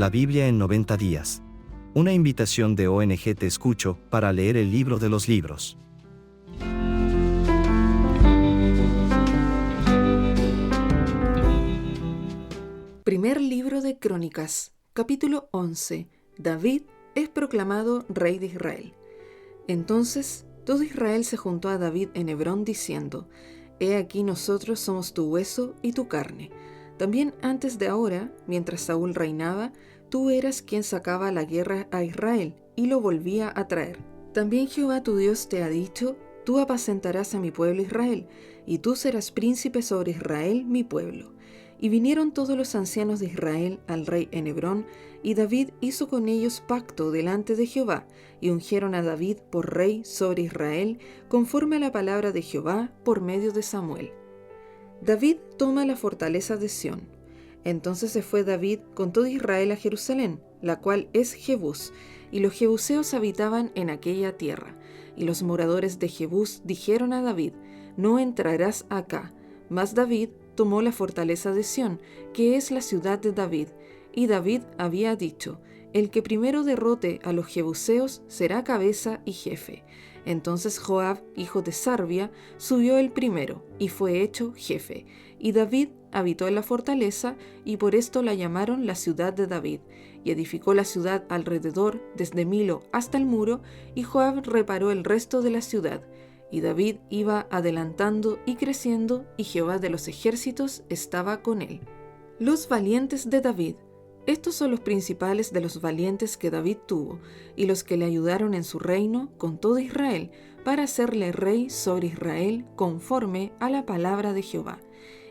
La Biblia en 90 días. Una invitación de ONG Te Escucho para leer el libro de los libros. Primer libro de Crónicas, capítulo 11. David es proclamado rey de Israel. Entonces todo Israel se juntó a David en Hebrón diciendo: He aquí nosotros somos tu hueso y tu carne. También antes de ahora, mientras Saúl reinaba, tú eras quien sacaba la guerra a Israel y lo volvía a traer. También Jehová tu Dios te ha dicho: Tú apacentarás a mi pueblo Israel, y tú serás príncipe sobre Israel, mi pueblo. Y vinieron todos los ancianos de Israel al rey en Hebrón, y David hizo con ellos pacto delante de Jehová, y ungieron a David por rey sobre Israel, conforme a la palabra de Jehová por medio de Samuel. David toma la fortaleza de Sión. Entonces se fue David con todo Israel a Jerusalén, la cual es Jebús, y los jebuseos habitaban en aquella tierra. Y los moradores de Jebús dijeron a David: No entrarás acá. Mas David tomó la fortaleza de Sión, que es la ciudad de David. Y David había dicho: El que primero derrote a los jebuseos será cabeza y jefe. Entonces Joab, hijo de Sarvia, subió el primero, y fue hecho jefe. Y David habitó en la fortaleza, y por esto la llamaron la ciudad de David. Y edificó la ciudad alrededor, desde Milo hasta el muro, y Joab reparó el resto de la ciudad. Y David iba adelantando y creciendo, y Jehová de los ejércitos estaba con él. Los valientes de David. Estos son los principales de los valientes que David tuvo, y los que le ayudaron en su reino con todo Israel, para hacerle rey sobre Israel conforme a la palabra de Jehová.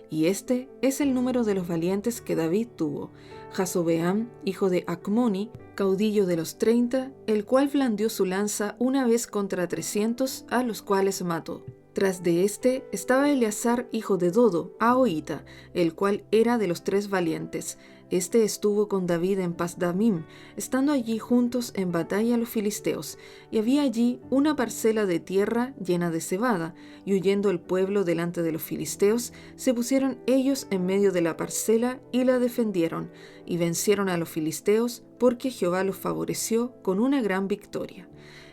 Y este es el número de los valientes que David tuvo: Jasobeam, hijo de Acmoni, caudillo de los 30, el cual blandió su lanza una vez contra 300, a los cuales mató. Tras de este estaba Eleazar, hijo de Dodo, ahoita, el cual era de los 3 valientes. Este estuvo con David en Pasdamim, estando allí juntos en batalla los filisteos, y había allí una parcela de tierra llena de cebada, y huyendo el pueblo delante de los filisteos, se pusieron ellos en medio de la parcela y la defendieron, y vencieron a los filisteos, porque Jehová los favoreció con una gran victoria.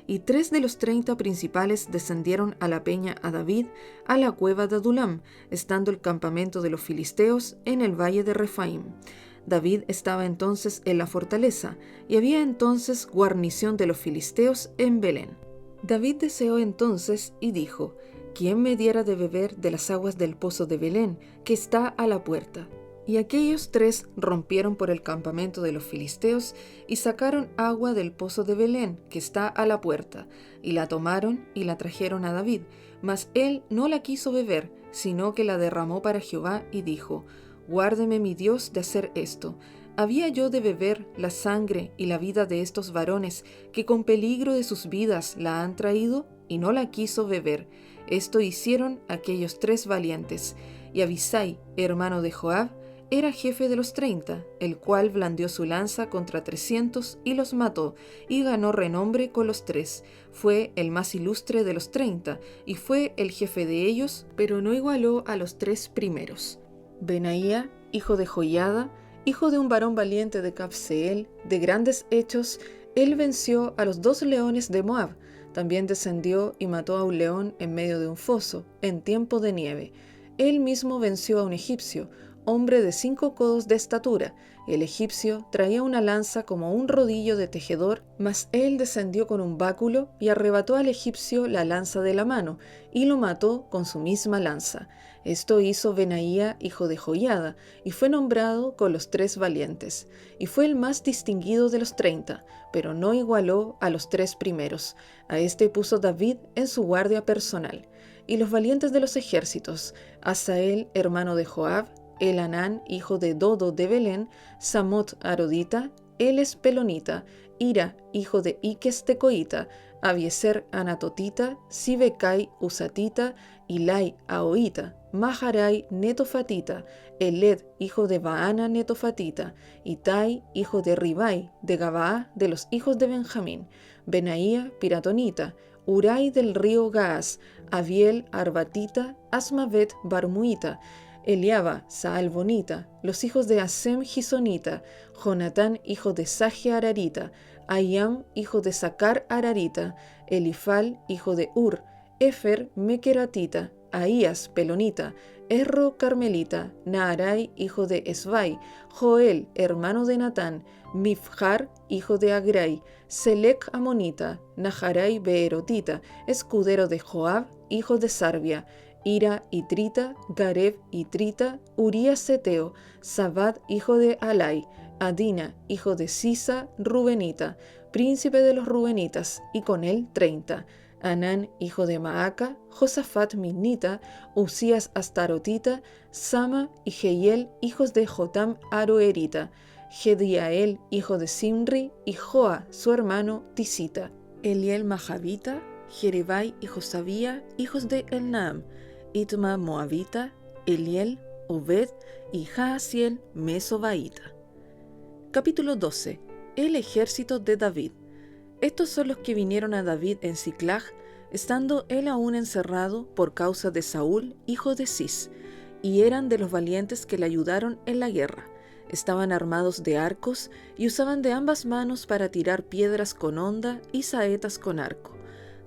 Y 3 de los 30 principales descendieron a la peña a David, a la cueva de Adulam, estando el campamento de los filisteos en el valle de Refaim. David estaba entonces en la fortaleza, y había entonces guarnición de los filisteos en Belén. David deseó entonces y dijo: ¿Quién me diera de beber de las aguas del pozo de Belén, que está a la puerta? Y aquellos 3 rompieron por el campamento de los filisteos, y sacaron agua del pozo de Belén, que está a la puerta, y la tomaron y la trajeron a David. Mas él no la quiso beber, sino que la derramó para Jehová, y dijo: Guárdeme mi Dios de hacer esto. ¿Había yo de beber la sangre y la vida de estos varones, que con peligro de sus vidas la han traído? Y no la quiso beber. Esto hicieron aquellos 3 valientes. Y Abisai, hermano de Joab, era jefe de los 30, el cual blandió su lanza contra 300 y los mató, y ganó renombre con los 3. Fue el más ilustre de los 30, y fue el jefe de ellos, pero no igualó a los 3 primeros. Benaía, hijo de Joiada, hijo de un varón valiente de Cabseel, de grandes hechos, él venció a los 2 leones de Moab. También descendió y mató a un león en medio de un foso, en tiempo de nieve. Él mismo venció a un egipcio, hombre de 5 codos de estatura. El egipcio traía una lanza como un rodillo de tejedor, mas él descendió con un báculo y arrebató al egipcio la lanza de la mano, y lo mató con su misma lanza. Esto hizo Benaía, hijo de Joiada, y fue nombrado con los 3 valientes. Y fue el más distinguido de los 30, pero no igualó a los 3 primeros. A este puso David en su guardia personal. Y los valientes de los ejércitos: Asael, hermano de Joab, Elanán, hijo de Dodo de Belén, Samot arodita, Eles pelonita, Ira, hijo de Iques tecoita, Abieser anatotita, Sibecai usatita, Ilai ahoita, Maharai netofatita, Eled, hijo de Baana netofatita, Itai, hijo de Ribai, de Gabaa, de los hijos de Benjamín, Benaía piratonita, Urai del río Gaas, Abiel arbatita, Asmavet barmuita, Eliaba, Saalbonita, los hijos de Asem Gisonita, Jonatán, hijo de Saje Ararita, Ayam, hijo de Sacar Ararita, Elifal, hijo de Ur, Efer, Mequeratita, Ahías, Pelonita, Erro, Carmelita, Naarai, hijo de Esbai, Joel, hermano de Natán, Mifjar, hijo de Agrai, Selec, Amonita, Naharai, Beerotita, escudero de Joab, hijo de Sarbia, Ira, Itrita, Gareb, Itrita, Urías, Seteo, Sabad, hijo de Alai, Adina, hijo de Sisa, Rubenita, príncipe de los Rubenitas, y con él 30, Anán, hijo de Maaca, Josafat, Minnita, Usías, Astarotita, Sama y Jehiel, hijos de Jotam, Aroerita, Gediael, hijo de Simri, y Joa, su hermano, Tisita, Eliel, Majabita, Jerebai y Josabía, hijos de Elnaam, Itma, Moabita, Eliel, Obed y Jaasiel, Mesobaita. Capítulo 12. El ejército de David. Estos son los que vinieron a David en Siclag, estando él aún encerrado por causa de Saúl, hijo de Cis, y eran de los valientes que le ayudaron en la guerra. Estaban armados de arcos y usaban de ambas manos para tirar piedras con honda y saetas con arco.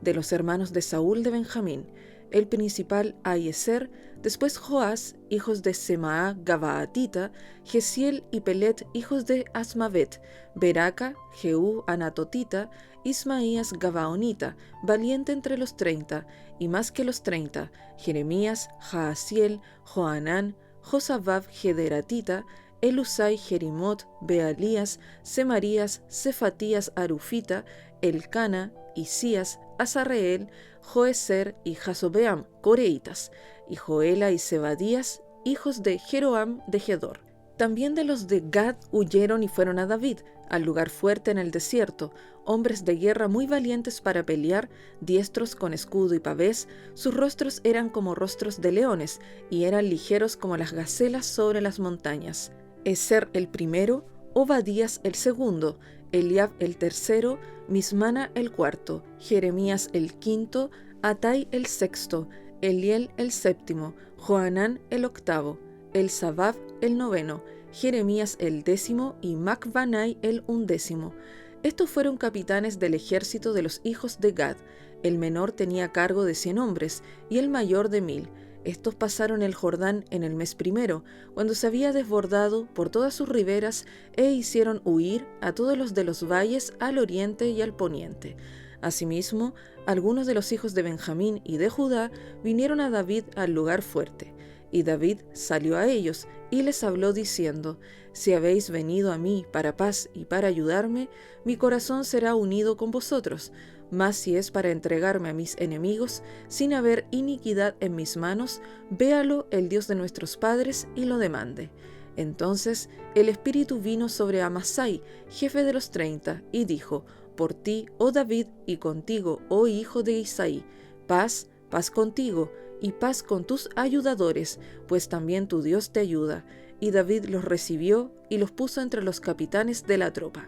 De los hermanos de Saúl de Benjamín, el principal Ahiezer, después Joás, hijos de Semaá Gabaatita, Gesiel y Pelet, hijos de Asmavet, Beraca, Jehú Anatotita, Ismaías Gabaonita, valiente entre los 30, y más que los 30, Jeremías, Jaasiel, Joanán, Josabab Gederatita, Elusai Jerimot, Bealías, Semarías, Cefatías Arufita, Elcana, Isías, Azarreel, Joezer y Jasobeam, coreitas, y Joela y Zebadías, hijos de Jeroam de Gedor. También de los de Gad huyeron y fueron a David, al lugar fuerte en el desierto, hombres de guerra muy valientes para pelear, diestros con escudo y pavés, sus rostros eran como rostros de leones, y eran ligeros como las gacelas sobre las montañas. Ezer el primero, Obadías el segundo, Eliab el tercero, Mismana el cuarto, Jeremías el quinto, Atai el sexto, Eliel el séptimo, Joanán el octavo, Elsabab el noveno, Jeremías el décimo y Macbanai el undécimo. Estos fueron capitanes del ejército de los hijos de Gad. El menor tenía cargo de 100 hombres y el mayor de 1000. Estos pasaron el Jordán en el mes primero, cuando se había desbordado por todas sus riberas, e hicieron huir a todos los de los valles al oriente y al poniente. Asimismo, algunos de los hijos de Benjamín y de Judá vinieron a David al lugar fuerte. Y David salió a ellos y les habló diciendo: Si habéis venido a mí para paz y para ayudarme, mi corazón será unido con vosotros. Mas si es para entregarme a mis enemigos, sin haber iniquidad en mis manos, véalo el Dios de nuestros padres y lo demande. Entonces el Espíritu vino sobre Amasai, jefe de los 30, y dijo: Por ti, oh David, y contigo, oh hijo de Isaí, paz, paz contigo, y paz con tus ayudadores, pues también tu Dios te ayuda. Y David los recibió y los puso entre los capitanes de la tropa.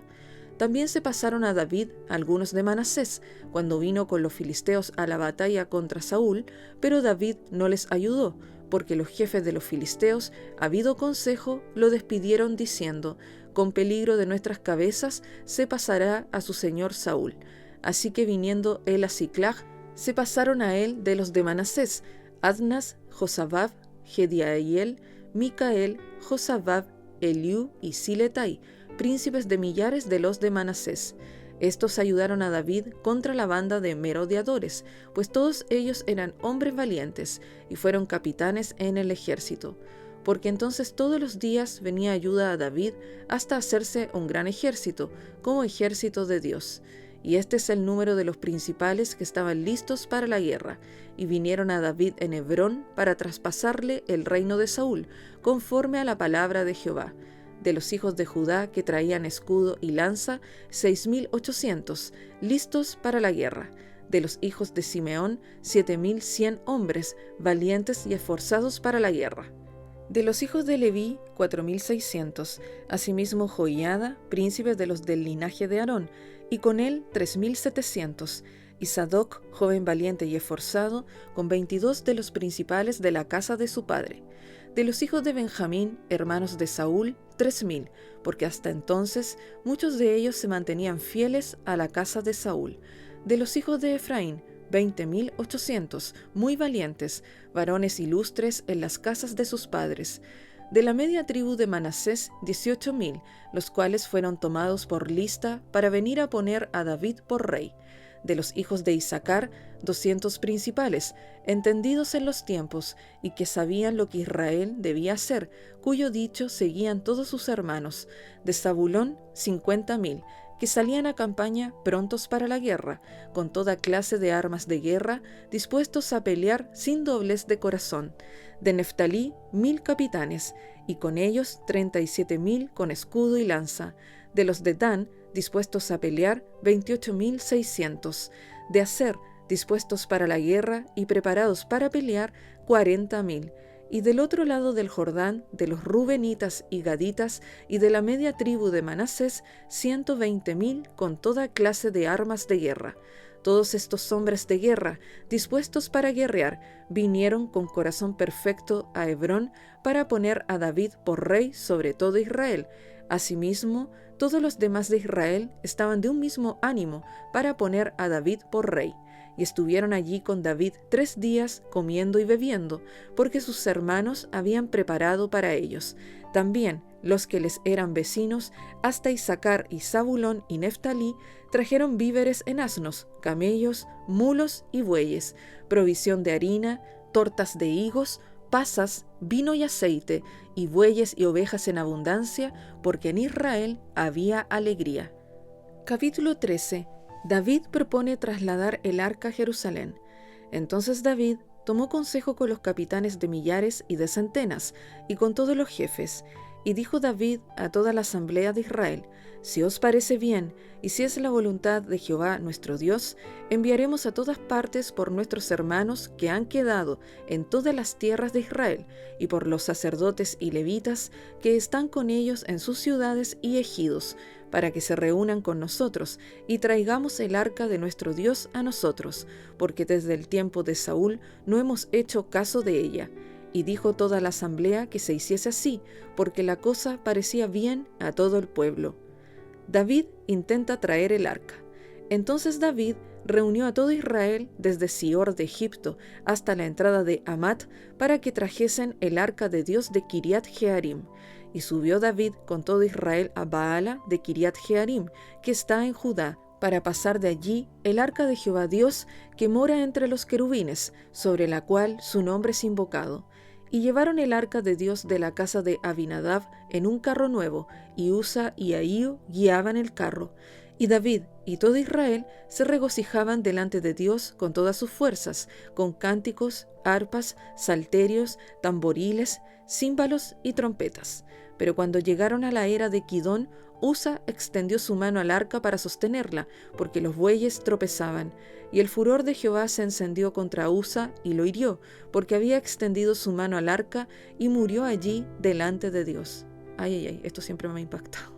También se pasaron a David algunos de Manasés, cuando vino con los filisteos a la batalla contra Saúl, pero David no les ayudó, porque los jefes de los filisteos, habido consejo, lo despidieron diciendo: Con peligro de nuestras cabezas se pasará a su señor Saúl. Así que viniendo él a Siclag, se pasaron a él de los de Manasés, Adnas, Josabab, Gediael, Micael, Josabab, Eliú y Siletai, príncipes de millares de los de Manasés. Estos ayudaron a David contra la banda de merodeadores, pues todos ellos eran hombres valientes y fueron capitanes en el ejército. Porque entonces todos los días venía ayuda a David hasta hacerse un gran ejército, como ejército de Dios. Y este es el número de los principales que estaban listos para la guerra, y vinieron a David en Hebrón para traspasarle el reino de Saúl, conforme a la palabra de Jehová. De los hijos de Judá que traían escudo y lanza, 6,800, listos para la guerra. De los hijos de Simeón, 7,100 hombres, valientes y esforzados para la guerra. De los hijos de Leví, 4,600, asimismo Joiada, príncipe de los del linaje de Aarón, y con él 3,700, y Sadoc, joven valiente y esforzado, con 22 de los principales de la casa de su padre. De los hijos de Benjamín, hermanos de Saúl, 3,000, porque hasta entonces muchos de ellos se mantenían fieles a la casa de Saúl. De los hijos de Efraín, 20,800, muy valientes, varones ilustres en las casas de sus padres. De la media tribu de Manasés, 18,000, los cuales fueron tomados por lista para venir a poner a David por rey. De los hijos de Isacar, 200 principales, entendidos en los tiempos, y que sabían lo que Israel debía hacer, cuyo dicho seguían todos sus hermanos. De Zabulón, 50,000, que salían a campaña prontos para la guerra, con toda clase de armas de guerra, dispuestos a pelear sin doblez de corazón. De Neftalí, 1,000 capitanes, y con ellos 37,000 con escudo y lanza. De los de Dan, dispuestos a pelear, 28,600. De Aser, dispuestos para la guerra y preparados para pelear, 40,000. Y del otro lado del Jordán, de los Rubenitas y Gaditas, y de la media tribu de Manasés, 120,000 con toda clase de armas de guerra. Todos estos hombres de guerra, dispuestos para guerrear, vinieron con corazón perfecto a Hebrón para poner a David por rey sobre todo Israel. Asimismo, todos los demás de Israel estaban de un mismo ánimo para poner a David por rey. Y estuvieron allí con David 3 días comiendo y bebiendo, porque sus hermanos habían preparado para ellos. También los que les eran vecinos, hasta Isacar y Zabulón y Neftalí, trajeron víveres en asnos, camellos, mulos y bueyes, provisión de harina, tortas de higos, pasas, vino y aceite, y bueyes y ovejas en abundancia, porque en Israel había alegría. Capítulo 13. David propone trasladar el arca a Jerusalén. Entonces David tomó consejo con los capitanes de millares y de centenas, y con todos los jefes. Y dijo David a toda la asamblea de Israel: si os parece bien, y si es la voluntad de Jehová nuestro Dios, enviaremos a todas partes por nuestros hermanos que han quedado en todas las tierras de Israel, y por los sacerdotes y levitas que están con ellos en sus ciudades y ejidos, para que se reúnan con nosotros, y traigamos el arca de nuestro Dios a nosotros, porque desde el tiempo de Saúl no hemos hecho caso de ella. Y dijo toda la asamblea que se hiciese así, porque la cosa parecía bien a todo el pueblo. David intenta traer el arca. Entonces David reunió a todo Israel desde Sior de Egipto hasta la entrada de Hamat para que trajesen el arca de Dios de Kiriat Jearim. Y subió David con todo Israel a Baala de Kiriat Jearim, que está en Judá, para pasar de allí el arca de Jehová Dios, que mora entre los querubines, sobre la cual su nombre es invocado. Y llevaron el arca de Dios de la casa de Abinadab en un carro nuevo, y Usa y Ahío guiaban el carro. Y David y todo Israel se regocijaban delante de Dios con todas sus fuerzas, con cánticos, arpas, salterios, tamboriles, címbalos y trompetas. Pero cuando llegaron a la era de Kidón, Usa extendió su mano al arca para sostenerla, porque los bueyes tropezaban. Y el furor de Jehová se encendió contra Usa y lo hirió, porque había extendido su mano al arca y murió allí delante de Dios. Ay, esto siempre me ha impactado.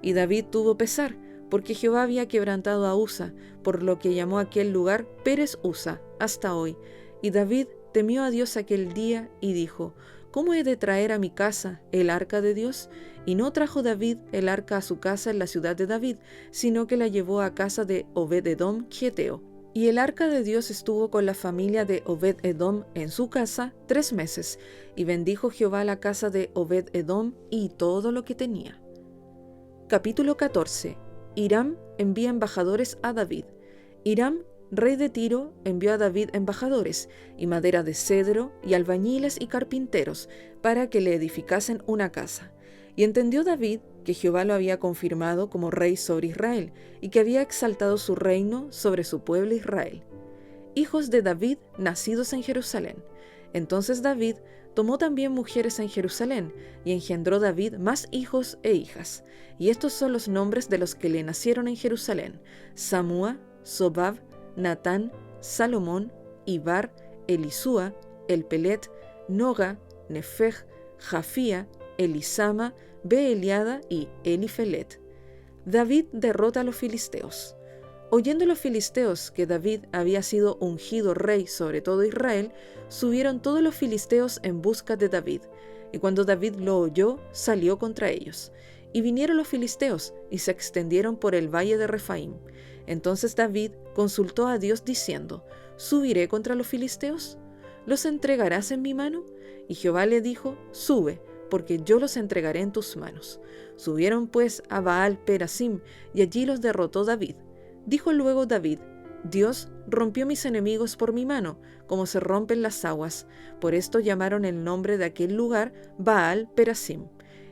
Y David tuvo pesar, porque Jehová había quebrantado a Usa, por lo que llamó aquel lugar Pérez Usa, hasta hoy. Y David temió a Dios aquel día y dijo: ¿cómo he de traer a mi casa el arca de Dios? Y no trajo David el arca a su casa en la ciudad de David, sino que la llevó a casa de Obed-edom Geteo. Y el arca de Dios estuvo con la familia de Obed-edom en su casa 3 meses, y bendijo Jehová la casa de Obed-edom y todo lo que tenía. Capítulo 14. Hiram envía embajadores a David. Hiram, rey de Tiro, envió a David embajadores, y madera de cedro, y albañiles y carpinteros, para que le edificasen una casa. Y entendió David que Jehová lo había confirmado como rey sobre Israel, y que había exaltado su reino sobre su pueblo Israel. Hijos de David nacidos en Jerusalén. Entonces David tomó también mujeres en Jerusalén, y engendró David más hijos e hijas. Y estos son los nombres de los que le nacieron en Jerusalén: Samúa, Sobab, Natán, Salomón, Ibar, Elisúa, Elpelet, Noga, Nefeg, Jafía, Elisama, Beeliada y Elifelet. David derrota a los filisteos. Oyendo los filisteos que David había sido ungido rey sobre todo Israel, subieron todos los filisteos en busca de David. Y cuando David lo oyó, salió contra ellos. Y vinieron los filisteos y se extendieron por el valle de Refaim. Entonces David consultó a Dios diciendo: ¿Subiré contra los filisteos? ¿Los entregarás en mi mano? Y Jehová le dijo: Sube, porque yo los entregaré en tus manos. Subieron pues a Baal Perasim, y allí los derrotó David. Dijo luego David: Dios rompió mis enemigos por mi mano, como se rompen las aguas. Por esto llamaron el nombre de aquel lugar Baal Perasim.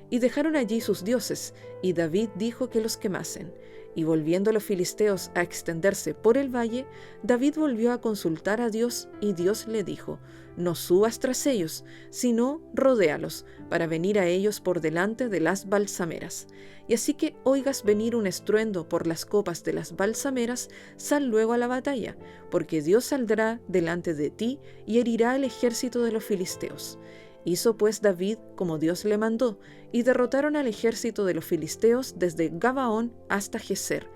Y dejaron allí sus dioses, y David dijo que los quemasen. Y volviendo los filisteos a extenderse por el valle, David volvió a consultar a Dios, y Dios le dijo: No subas tras ellos, sino rodéalos, para venir a ellos por delante de las balsameras. Y así que oigas venir un estruendo por las copas de las balsameras, sal luego a la batalla, porque Dios saldrá delante de ti y herirá el ejército de los filisteos. Hizo pues David como Dios le mandó, y derrotaron al ejército de los filisteos desde Gabaón hasta Geser.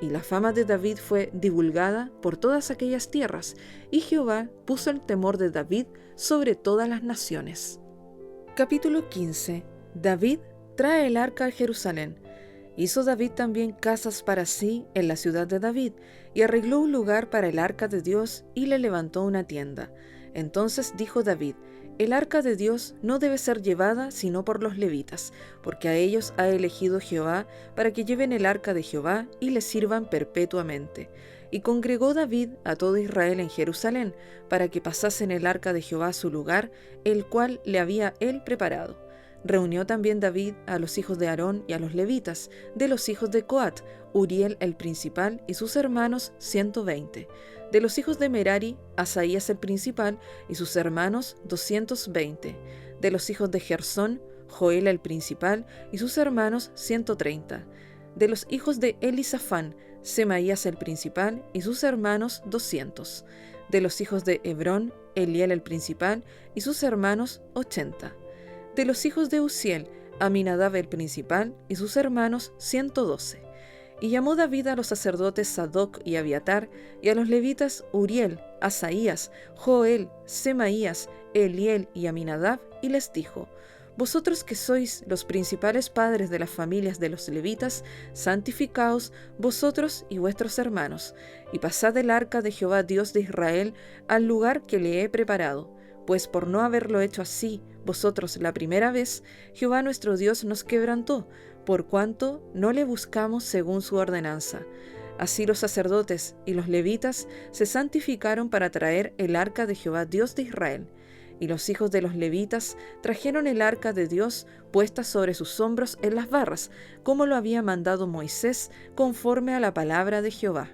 Y la fama de David fue divulgada por todas aquellas tierras, y Jehová puso el temor de David sobre todas las naciones. Capítulo 15. David trae el arca a Jerusalén. Hizo David también casas para sí en la ciudad de David, y arregló un lugar para el arca de Dios, y le levantó una tienda. Entonces dijo David: El arca de Dios no debe ser llevada sino por los levitas, porque a ellos ha elegido Jehová para que lleven el arca de Jehová y le sirvan perpetuamente. Y congregó David a todo Israel en Jerusalén, para que pasasen el arca de Jehová a su lugar, el cual le había él preparado. Reunió también David a los hijos de Aarón y a los levitas, de los hijos de Coat, Uriel el principal y sus hermanos 120. De los hijos de Merari, Asaías el principal y sus hermanos 220. De los hijos de Gersón, Joel el principal y sus hermanos 130. De los hijos de Elisafán, Semaías el principal y sus hermanos 200. De los hijos de Hebrón, Eliel el principal y sus hermanos 80. De los hijos de Uziel, Aminadab el principal y sus hermanos 112. Y llamó David a los sacerdotes Sadoc y Abiatar, y a los levitas Uriel, Asaías, Joel, Semaías, Eliel y Aminadab, y les dijo: Vosotros que sois los principales padres de las familias de los levitas, santificaos vosotros y vuestros hermanos, y pasad el arca de Jehová Dios de Israel al lugar que le he preparado. Pues por no haberlo hecho así vosotros la primera vez, Jehová nuestro Dios nos quebrantó, por cuanto no le buscamos según su ordenanza. Así los sacerdotes y los levitas se santificaron para traer el arca de Jehová Dios de Israel. Y los hijos de los levitas trajeron el arca de Dios puesta sobre sus hombros en las barras, como lo había mandado Moisés, conforme a la palabra de Jehová.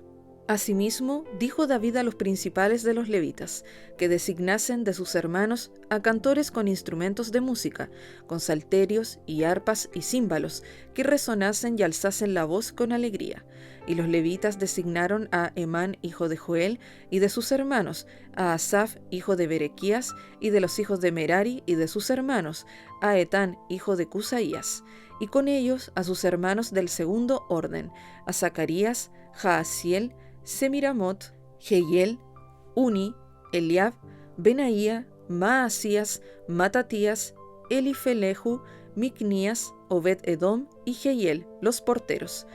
Asimismo, dijo David a los principales de los levitas, que designasen de sus hermanos a cantores con instrumentos de música, con salterios y arpas y címbalos, que resonasen y alzasen la voz con alegría. Y los levitas designaron a Emán, hijo de Joel, y de sus hermanos, a Asaf, hijo de Berequías, y de los hijos de Merari y de sus hermanos, a Etán, hijo de Cusaías, y con ellos a sus hermanos del segundo orden, a Zacarías, Jaasiel, Semiramot, Jehiel, Uni, Eliab, Benaía, Maasías, Matatías, Elifelehu, Micnías, Obed-Edom y Jehiel, los porteros.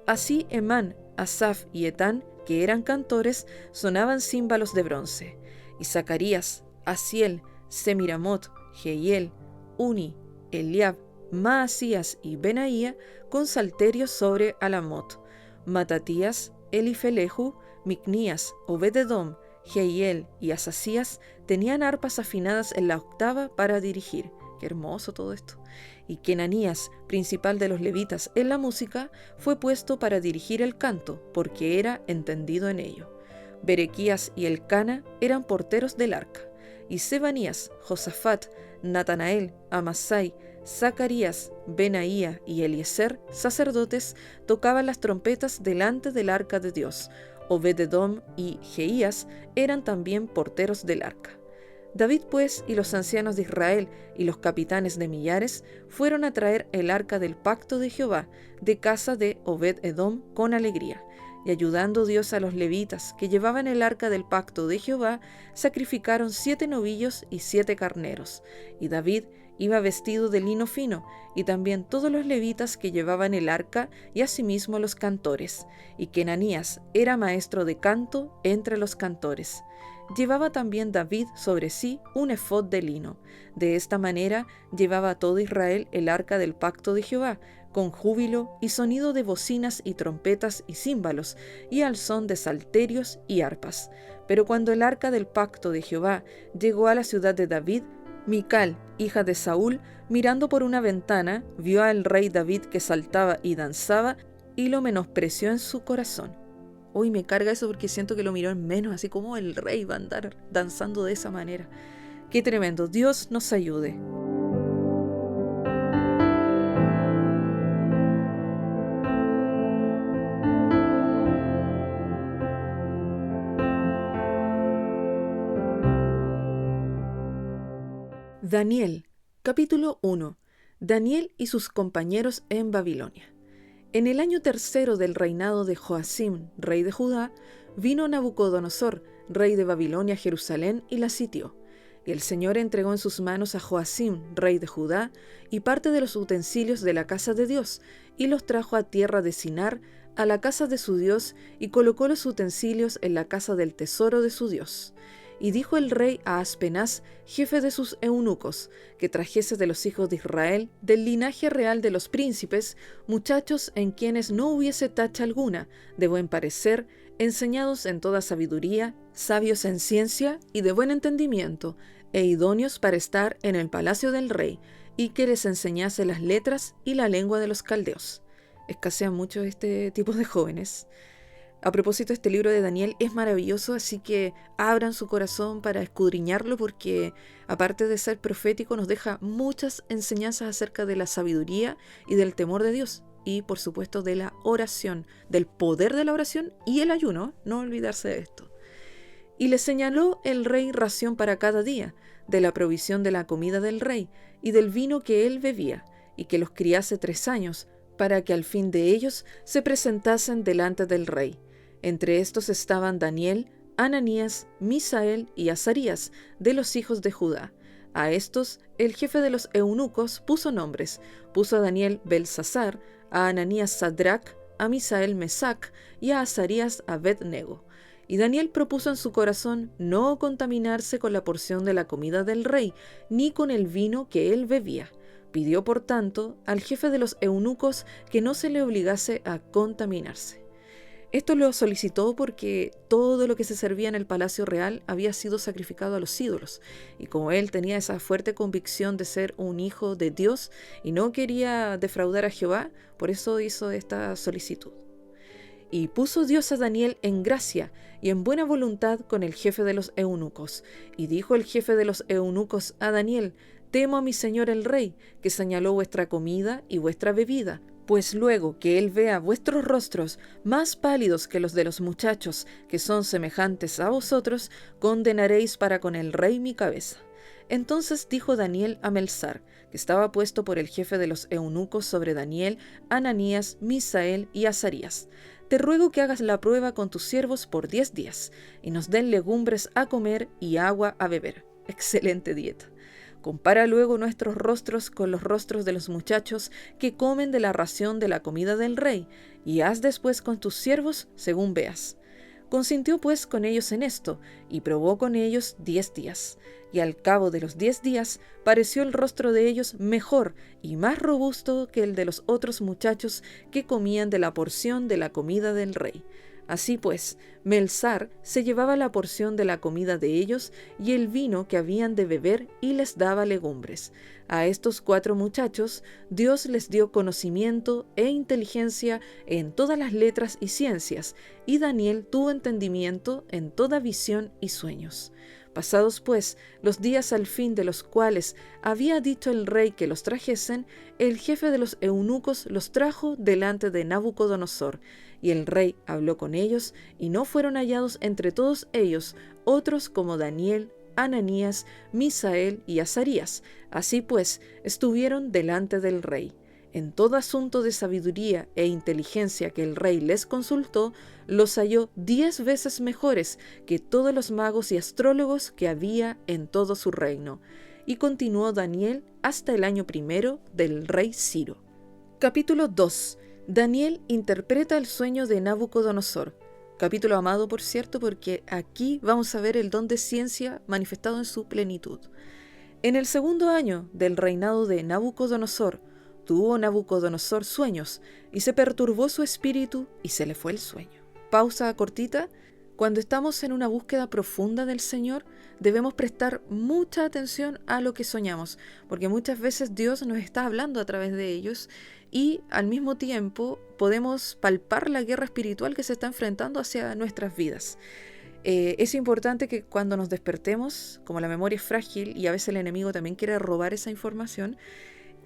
Así Emán, Asaf y Etán, que eran cantores, sonaban címbalos de bronce. Y Zacarías, Asiel, Semiramot, Jehiel, Uni, Eliab, Maasías y Benaía con salterios sobre Alamot. Matatías, Elifelehu, Micnías, Obed-Edom, Jehiel y Asasías tenían arpas afinadas en la octava para dirigir. Qué hermoso todo esto. Y Kenanías, principal de los levitas en la música, fue puesto para dirigir el canto, porque era entendido en ello. Berequías y Elcana eran porteros del arca. Y Sebanías, Josafat, Natanael, Amasai, Zacarías, Benaía y Eliezer, sacerdotes, tocaban las trompetas delante del arca de Dios. Obed-Edom y Jeías eran también porteros del arca. David pues y los ancianos de Israel y los capitanes de millares fueron a traer el arca del pacto de Jehová de casa de Obed-Edom con alegría. Y ayudando Dios a los levitas que llevaban el arca del pacto de Jehová, sacrificaron 7 novillos y 7 carneros. Y David iba vestido de lino fino, y también todos los levitas que llevaban el arca, y asimismo los cantores. Y que Ananías era maestro de canto entre los cantores. Llevaba también David sobre sí un efod de lino. De esta manera llevaba todo Israel el arca del pacto de Jehová, con júbilo y sonido de bocinas y trompetas y címbalos, y al son de salterios y arpas. Pero cuando el arca del pacto de Jehová llegó a la ciudad de David, Mical, hija de Saúl, mirando por una ventana, vio al rey David que saltaba y danzaba, y lo menospreció en su corazón. Hoy me carga eso porque siento que lo miró en menos, así como el rey va a andar danzando de esa manera. ¡Qué tremendo! Dios nos ayude. Daniel, capítulo 1. Daniel y sus compañeros en Babilonia. En el año 3 del reinado de Joacim, rey de Judá, vino Nabucodonosor, rey de Babilonia, a Jerusalén y la sitió. Y el Señor entregó en sus manos a Joacim, rey de Judá, y parte de los utensilios de la casa de Dios, y los trajo a tierra de Sinar, a la casa de su Dios, y colocó los utensilios en la casa del tesoro de su Dios. Y dijo el rey a Aspenaz, jefe de sus eunucos, que trajese de los hijos de Israel, del linaje real de los príncipes, muchachos en quienes no hubiese tacha alguna, de buen parecer, enseñados en toda sabiduría, sabios en ciencia y de buen entendimiento, e idóneos para estar en el palacio del rey, y que les enseñase las letras y la lengua de los caldeos. Escasean mucho este tipo de jóvenes. A propósito, este libro de Daniel es maravilloso, así que abran su corazón para escudriñarlo porque, aparte de ser profético, nos deja muchas enseñanzas acerca de la sabiduría y del temor de Dios y, por supuesto, de la oración, del poder de la oración y el ayuno, no olvidarse de esto. Y le señaló el rey ración para cada día, de la provisión de la comida del rey y del vino que él bebía, y que los criase 3 años, para que al fin de ellos se presentasen delante del rey. Entre estos estaban Daniel, Ananías, Misael y Azarías, de los hijos de Judá. A estos el jefe de los eunucos puso nombres. Puso a Daniel Belsasar, a Ananías Sadrac, a Misael Mesac y a Azarías Abed-nego. Y Daniel propuso en su corazón no contaminarse con la porción de la comida del rey, ni con el vino que él bebía. Pidió, por tanto, al jefe de los eunucos que no se le obligase a contaminarse. Esto lo solicitó porque todo lo que se servía en el palacio real había sido sacrificado a los ídolos, y como él tenía esa fuerte convicción de ser un hijo de Dios y no quería defraudar a Jehová, por eso hizo esta solicitud. Y puso Dios a Daniel en gracia y en buena voluntad con el jefe de los eunucos. Y dijo el jefe de los eunucos a Daniel: temo a mi señor el rey, que señaló vuestra comida y vuestra bebida, pues luego que él vea vuestros rostros más pálidos que los de los muchachos, que son semejantes a vosotros, condenaréis para con el rey mi cabeza. Entonces dijo Daniel a Melsar, que estaba puesto por el jefe de los eunucos sobre Daniel, Ananías, Misael y Azarías: te ruego que hagas la prueba con tus siervos por 10 días, y nos den legumbres a comer y agua a beber. Excelente dieta. Compara luego nuestros rostros con los rostros de los muchachos que comen de la ración de la comida del rey, y haz después con tus siervos según veas. Consintió pues con ellos en esto, y probó con ellos 10 días. Y al cabo de los 10 días pareció el rostro de ellos mejor y más robusto que el de los otros muchachos que comían de la porción de la comida del rey. Así pues, Melsar se llevaba la porción de la comida de ellos y el vino que habían de beber y les daba legumbres. A estos 4 muchachos Dios les dio conocimiento e inteligencia en todas las letras y ciencias, y Daniel tuvo entendimiento en toda visión y sueños. Pasados pues los días al fin de los cuales había dicho el rey que los trajesen, el jefe de los eunucos los trajo delante de Nabucodonosor, y el rey habló con ellos, y no fueron hallados entre todos ellos otros como Daniel, Ananías, Misael y Azarías. Así pues estuvieron delante del rey. En todo asunto de sabiduría e inteligencia que el rey les consultó, los halló 10 veces mejores que todos los magos y astrólogos que había en todo su reino. Y continuó Daniel hasta el año 1 del rey Ciro. Capítulo 2. Daniel interpreta el sueño de Nabucodonosor. Capítulo amado, por cierto, porque aquí vamos a ver el don de ciencia manifestado en su plenitud. En el 2.º año del reinado de Nabucodonosor, tuvo Nabucodonosor sueños, y se perturbó su espíritu, y se le fue el sueño. Pausa cortita. Cuando estamos en una búsqueda profunda del Señor, debemos prestar mucha atención a lo que soñamos, porque muchas veces Dios nos está hablando a través de ellos, y al mismo tiempo podemos palpar la guerra espiritual que se está enfrentando hacia nuestras vidas. Es importante que cuando nos despertemos, como la memoria es frágil y a veces el enemigo también quiere robar esa información,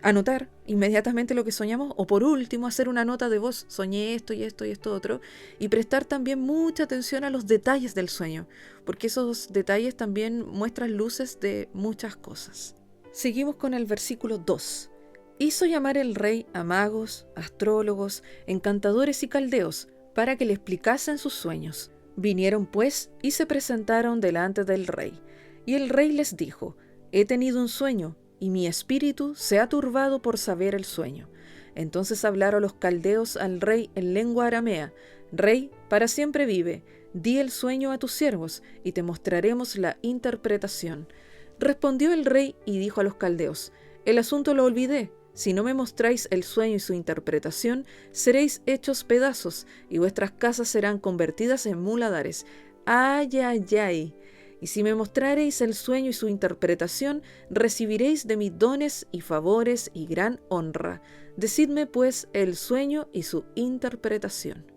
anotar inmediatamente lo que soñamos, o por último hacer una nota de voz: soñé esto y esto y esto otro, y prestar también mucha atención a los detalles del sueño, porque esos detalles también muestran luces de muchas cosas. Seguimos con el versículo 2. Hizo llamar el rey a magos, astrólogos, encantadores y caldeos, para que le explicasen sus sueños. Vinieron pues y se presentaron delante del rey. Y el rey les dijo: he tenido un sueño, y mi espíritu se ha turbado por saber el sueño. Entonces hablaron los caldeos al rey en lengua aramea: Rey, para siempre vive, di el sueño a tus siervos, y te mostraremos la interpretación. Respondió el rey y dijo a los caldeos: el asunto lo olvidé. Si no me mostráis el sueño y su interpretación, seréis hechos pedazos, y vuestras casas serán convertidas en muladares. ¡Ay, ay, ay! Y si me mostrareis el sueño y su interpretación, recibiréis de mí dones y favores y gran honra. Decidme pues el sueño y su interpretación.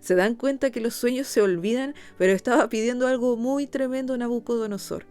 ¿Se dan cuenta que los sueños se olvidan? Pero estaba pidiendo algo muy tremendo Nabucodonosor.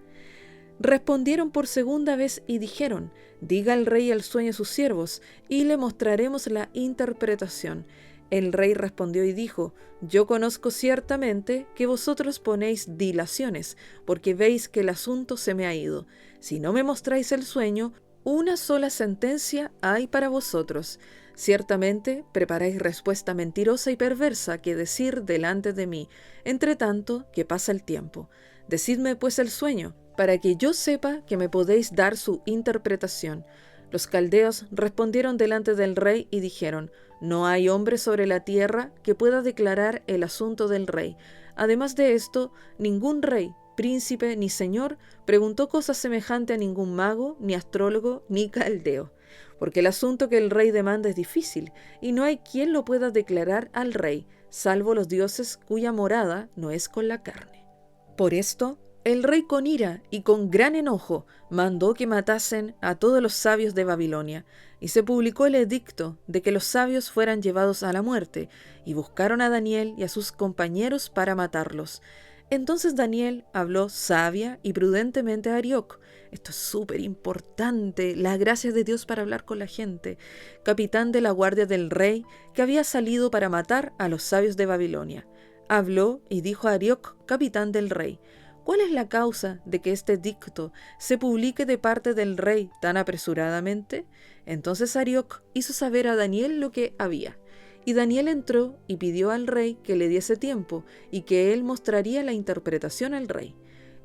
Respondieron por segunda vez y dijeron: diga el rey el sueño a sus siervos, y le mostraremos la interpretación. El rey respondió y dijo: yo conozco ciertamente que vosotros ponéis dilaciones, porque veis que el asunto se me ha ido. Si no me mostráis el sueño, una sola sentencia hay para vosotros. Ciertamente preparáis respuesta mentirosa y perversa que decir delante de mí, entre tanto que pasa el tiempo. Decidme pues el sueño, para que yo sepa que me podéis dar su interpretación. Los caldeos respondieron delante del rey y dijeron: no hay hombre sobre la tierra que pueda declarar el asunto del rey. Además de esto, ningún rey, príncipe ni señor preguntó cosa semejante a ningún mago, ni astrólogo, ni caldeo. Porque el asunto que el rey demanda es difícil, y no hay quien lo pueda declarar al rey, salvo los dioses cuya morada no es con la carne. Por esto, el rey con ira y con gran enojo mandó que matasen a todos los sabios de Babilonia, y se publicó el edicto de que los sabios fueran llevados a la muerte, y buscaron a Daniel y a sus compañeros para matarlos. Entonces Daniel habló sabia y prudentemente a Arioc. Esto es súper importante, las gracias de Dios para hablar con la gente, capitán de la guardia del rey, que había salido para matar a los sabios de Babilonia. Habló y dijo a Arioc, capitán del rey: ¿cuál es la causa de que este edicto se publique de parte del rey tan apresuradamente? Entonces Arioc hizo saber a Daniel lo que había. Y Daniel entró y pidió al rey que le diese tiempo y que él mostraría la interpretación al rey.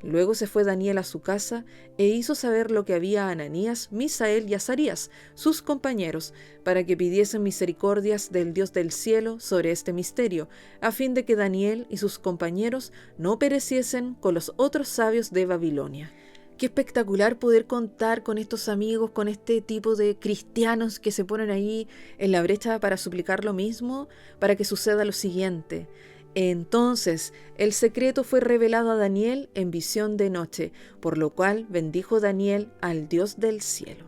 Luego se fue Daniel a su casa e hizo saber lo que había a Ananías, Misael y Azarías, sus compañeros, para que pidiesen misericordias del Dios del cielo sobre este misterio, a fin de que Daniel y sus compañeros no pereciesen con los otros sabios de Babilonia. Qué espectacular poder contar con estos amigos, con este tipo de cristianos que se ponen ahí en la brecha para suplicar lo mismo, para que suceda lo siguiente. Entonces el secreto fue revelado a Daniel en visión de noche, por lo cual bendijo Daniel al Dios del cielo.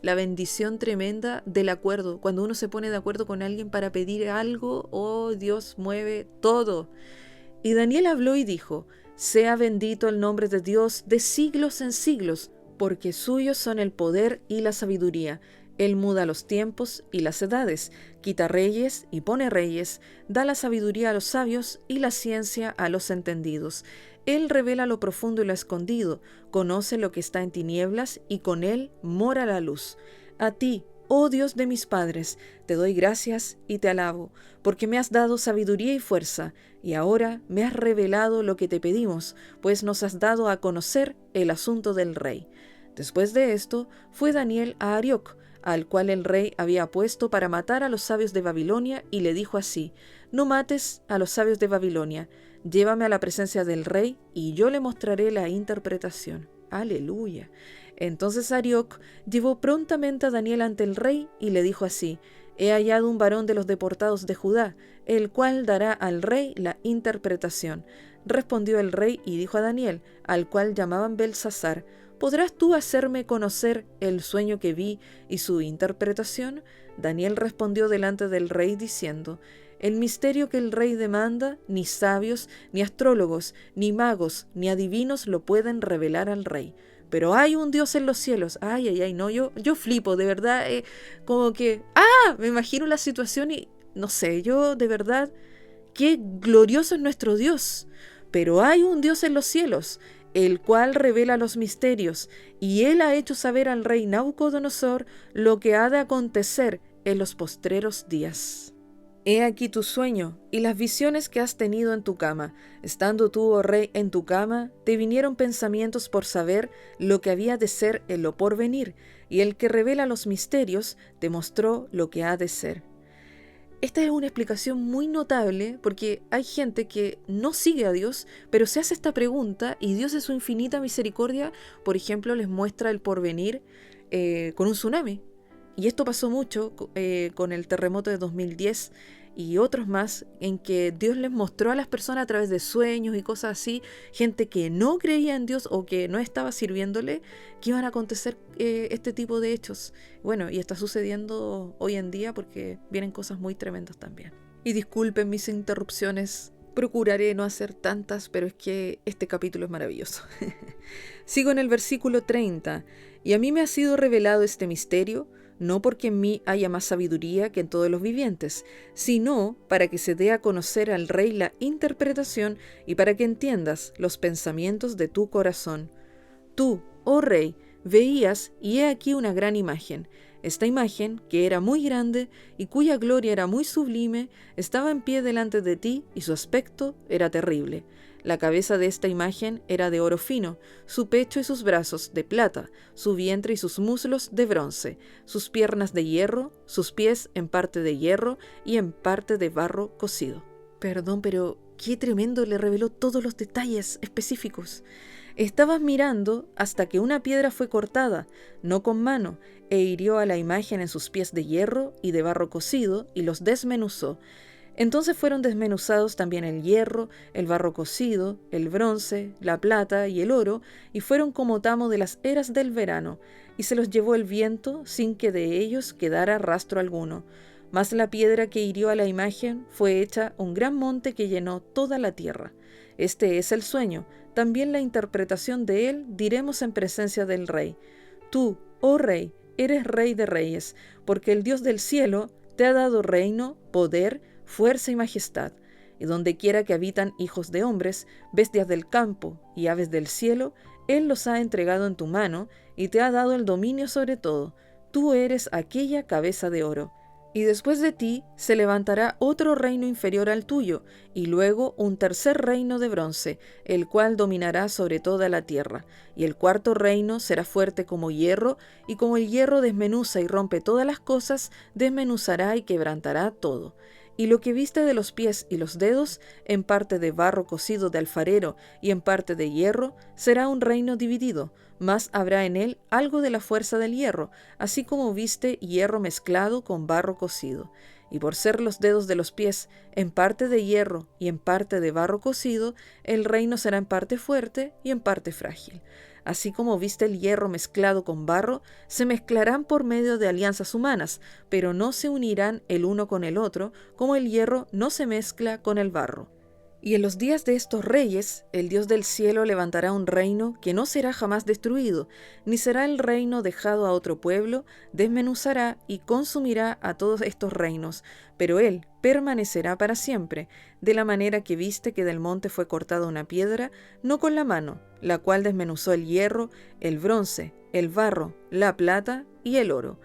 La bendición tremenda del acuerdo. Cuando uno se pone de acuerdo con alguien para pedir algo, oh, Dios mueve todo. Y Daniel habló y dijo: sea bendito el nombre de Dios de siglos en siglos, porque suyos son el poder y la sabiduría. Él muda los tiempos y las edades, quita reyes y pone reyes, da la sabiduría a los sabios y la ciencia a los entendidos. Él revela lo profundo y lo escondido, conoce lo que está en tinieblas y con él mora la luz. A ti, oh Dios de mis padres, te doy gracias y te alabo, porque me has dado sabiduría y fuerza, y ahora me has revelado lo que te pedimos, pues nos has dado a conocer el asunto del rey. Después de esto, fue Daniel a Arioc, al cual el rey había puesto para matar a los sabios de Babilonia, y le dijo así: no mates a los sabios de Babilonia, llévame a la presencia del rey, y yo le mostraré la interpretación. Aleluya. Entonces Arioc llevó prontamente a Daniel ante el rey y le dijo así: he hallado un varón de los deportados de Judá, el cual dará al rey la interpretación. Respondió el rey y dijo a Daniel, al cual llamaban Belsasar: ¿podrás tú hacerme conocer el sueño que vi y su interpretación? Daniel respondió delante del rey diciendo: el misterio que el rey demanda, ni sabios, ni astrólogos, ni magos, ni adivinos lo pueden revelar al rey. Pero hay un Dios en los cielos. Ay, no, yo flipo, de verdad, como que, me imagino la situación y, no sé, yo de verdad, qué glorioso es nuestro Dios. Pero hay un Dios en los cielos, el cual revela los misterios, y él ha hecho saber al rey Nabucodonosor lo que ha de acontecer en los postreros días. He aquí tu sueño y las visiones que has tenido en tu cama. Estando tú, oh rey, en tu cama, te vinieron pensamientos por saber lo que había de ser en lo porvenir, y el que revela los misterios te mostró lo que ha de ser. Esta es una explicación muy notable porque hay gente que no sigue a Dios, pero se hace esta pregunta y Dios en su infinita misericordia, por ejemplo, les muestra el porvenir con un tsunami. Y esto pasó mucho con el terremoto de 2010 y otros más, en que Dios les mostró a las personas a través de sueños y cosas así, gente que no creía en Dios o que no estaba sirviéndole, que iban a acontecer este tipo de hechos. Bueno, y está sucediendo hoy en día porque vienen cosas muy tremendas también. Y disculpen mis interrupciones, procuraré no hacer tantas, pero es que este capítulo es maravilloso. Sigo en el versículo 30. Y a mí me ha sido revelado este misterio, no porque en mí haya más sabiduría que en todos los vivientes, sino para que se dé a conocer al rey la interpretación y para que entiendas los pensamientos de tu corazón. Tú, oh rey, veías y he aquí una gran imagen. Esta imagen, que era muy grande y cuya gloria era muy sublime, estaba en pie delante de ti y su aspecto era terrible. La cabeza de esta imagen era de oro fino, su pecho y sus brazos de plata, su vientre y sus muslos de bronce, sus piernas de hierro, sus pies en parte de hierro y en parte de barro cocido. Perdón, pero qué tremendo, le reveló todos los detalles específicos. Estabas mirando hasta que una piedra fue cortada, no con mano, e hirió a la imagen en sus pies de hierro y de barro cocido y los desmenuzó. Entonces fueron desmenuzados también el hierro, el barro cocido, el bronce, la plata y el oro, y fueron como tamo de las eras del verano, y se los llevó el viento sin que de ellos quedara rastro alguno. Mas la piedra que hirió a la imagen fue hecha un gran monte que llenó toda la tierra. Este es el sueño, también la interpretación de él diremos en presencia del rey. Tú, oh rey, eres rey de reyes, porque el Dios del cielo te ha dado reino, poder, fuerza y majestad, y donde quiera que habitan hijos de hombres, bestias del campo y aves del cielo, Él los ha entregado en tu mano y te ha dado el dominio sobre todo. Tú eres aquella cabeza de oro. Y después de ti se levantará otro reino inferior al tuyo, y luego un tercer reino de bronce, el cual dominará sobre toda la tierra. Y el cuarto reino será fuerte como hierro, y como el hierro desmenuza y rompe todas las cosas, desmenuzará y quebrantará todo. Y lo que viste de los pies y los dedos, en parte de barro cocido de alfarero y en parte de hierro, será un reino dividido, mas habrá en él algo de la fuerza del hierro, así como viste hierro mezclado con barro cocido. Y por ser los dedos de los pies en parte de hierro y en parte de barro cocido, el reino será en parte fuerte y en parte frágil. Así como viste el hierro mezclado con barro, se mezclarán por medio de alianzas humanas, pero no se unirán el uno con el otro, como el hierro no se mezcla con el barro. Y en los días de estos reyes, el Dios del cielo levantará un reino que no será jamás destruido, ni será el reino dejado a otro pueblo, desmenuzará y consumirá a todos estos reinos, pero él permanecerá para siempre, de la manera que viste que del monte fue cortada una piedra, no con la mano, la cual desmenuzó el hierro, el bronce, el barro, la plata y el oro.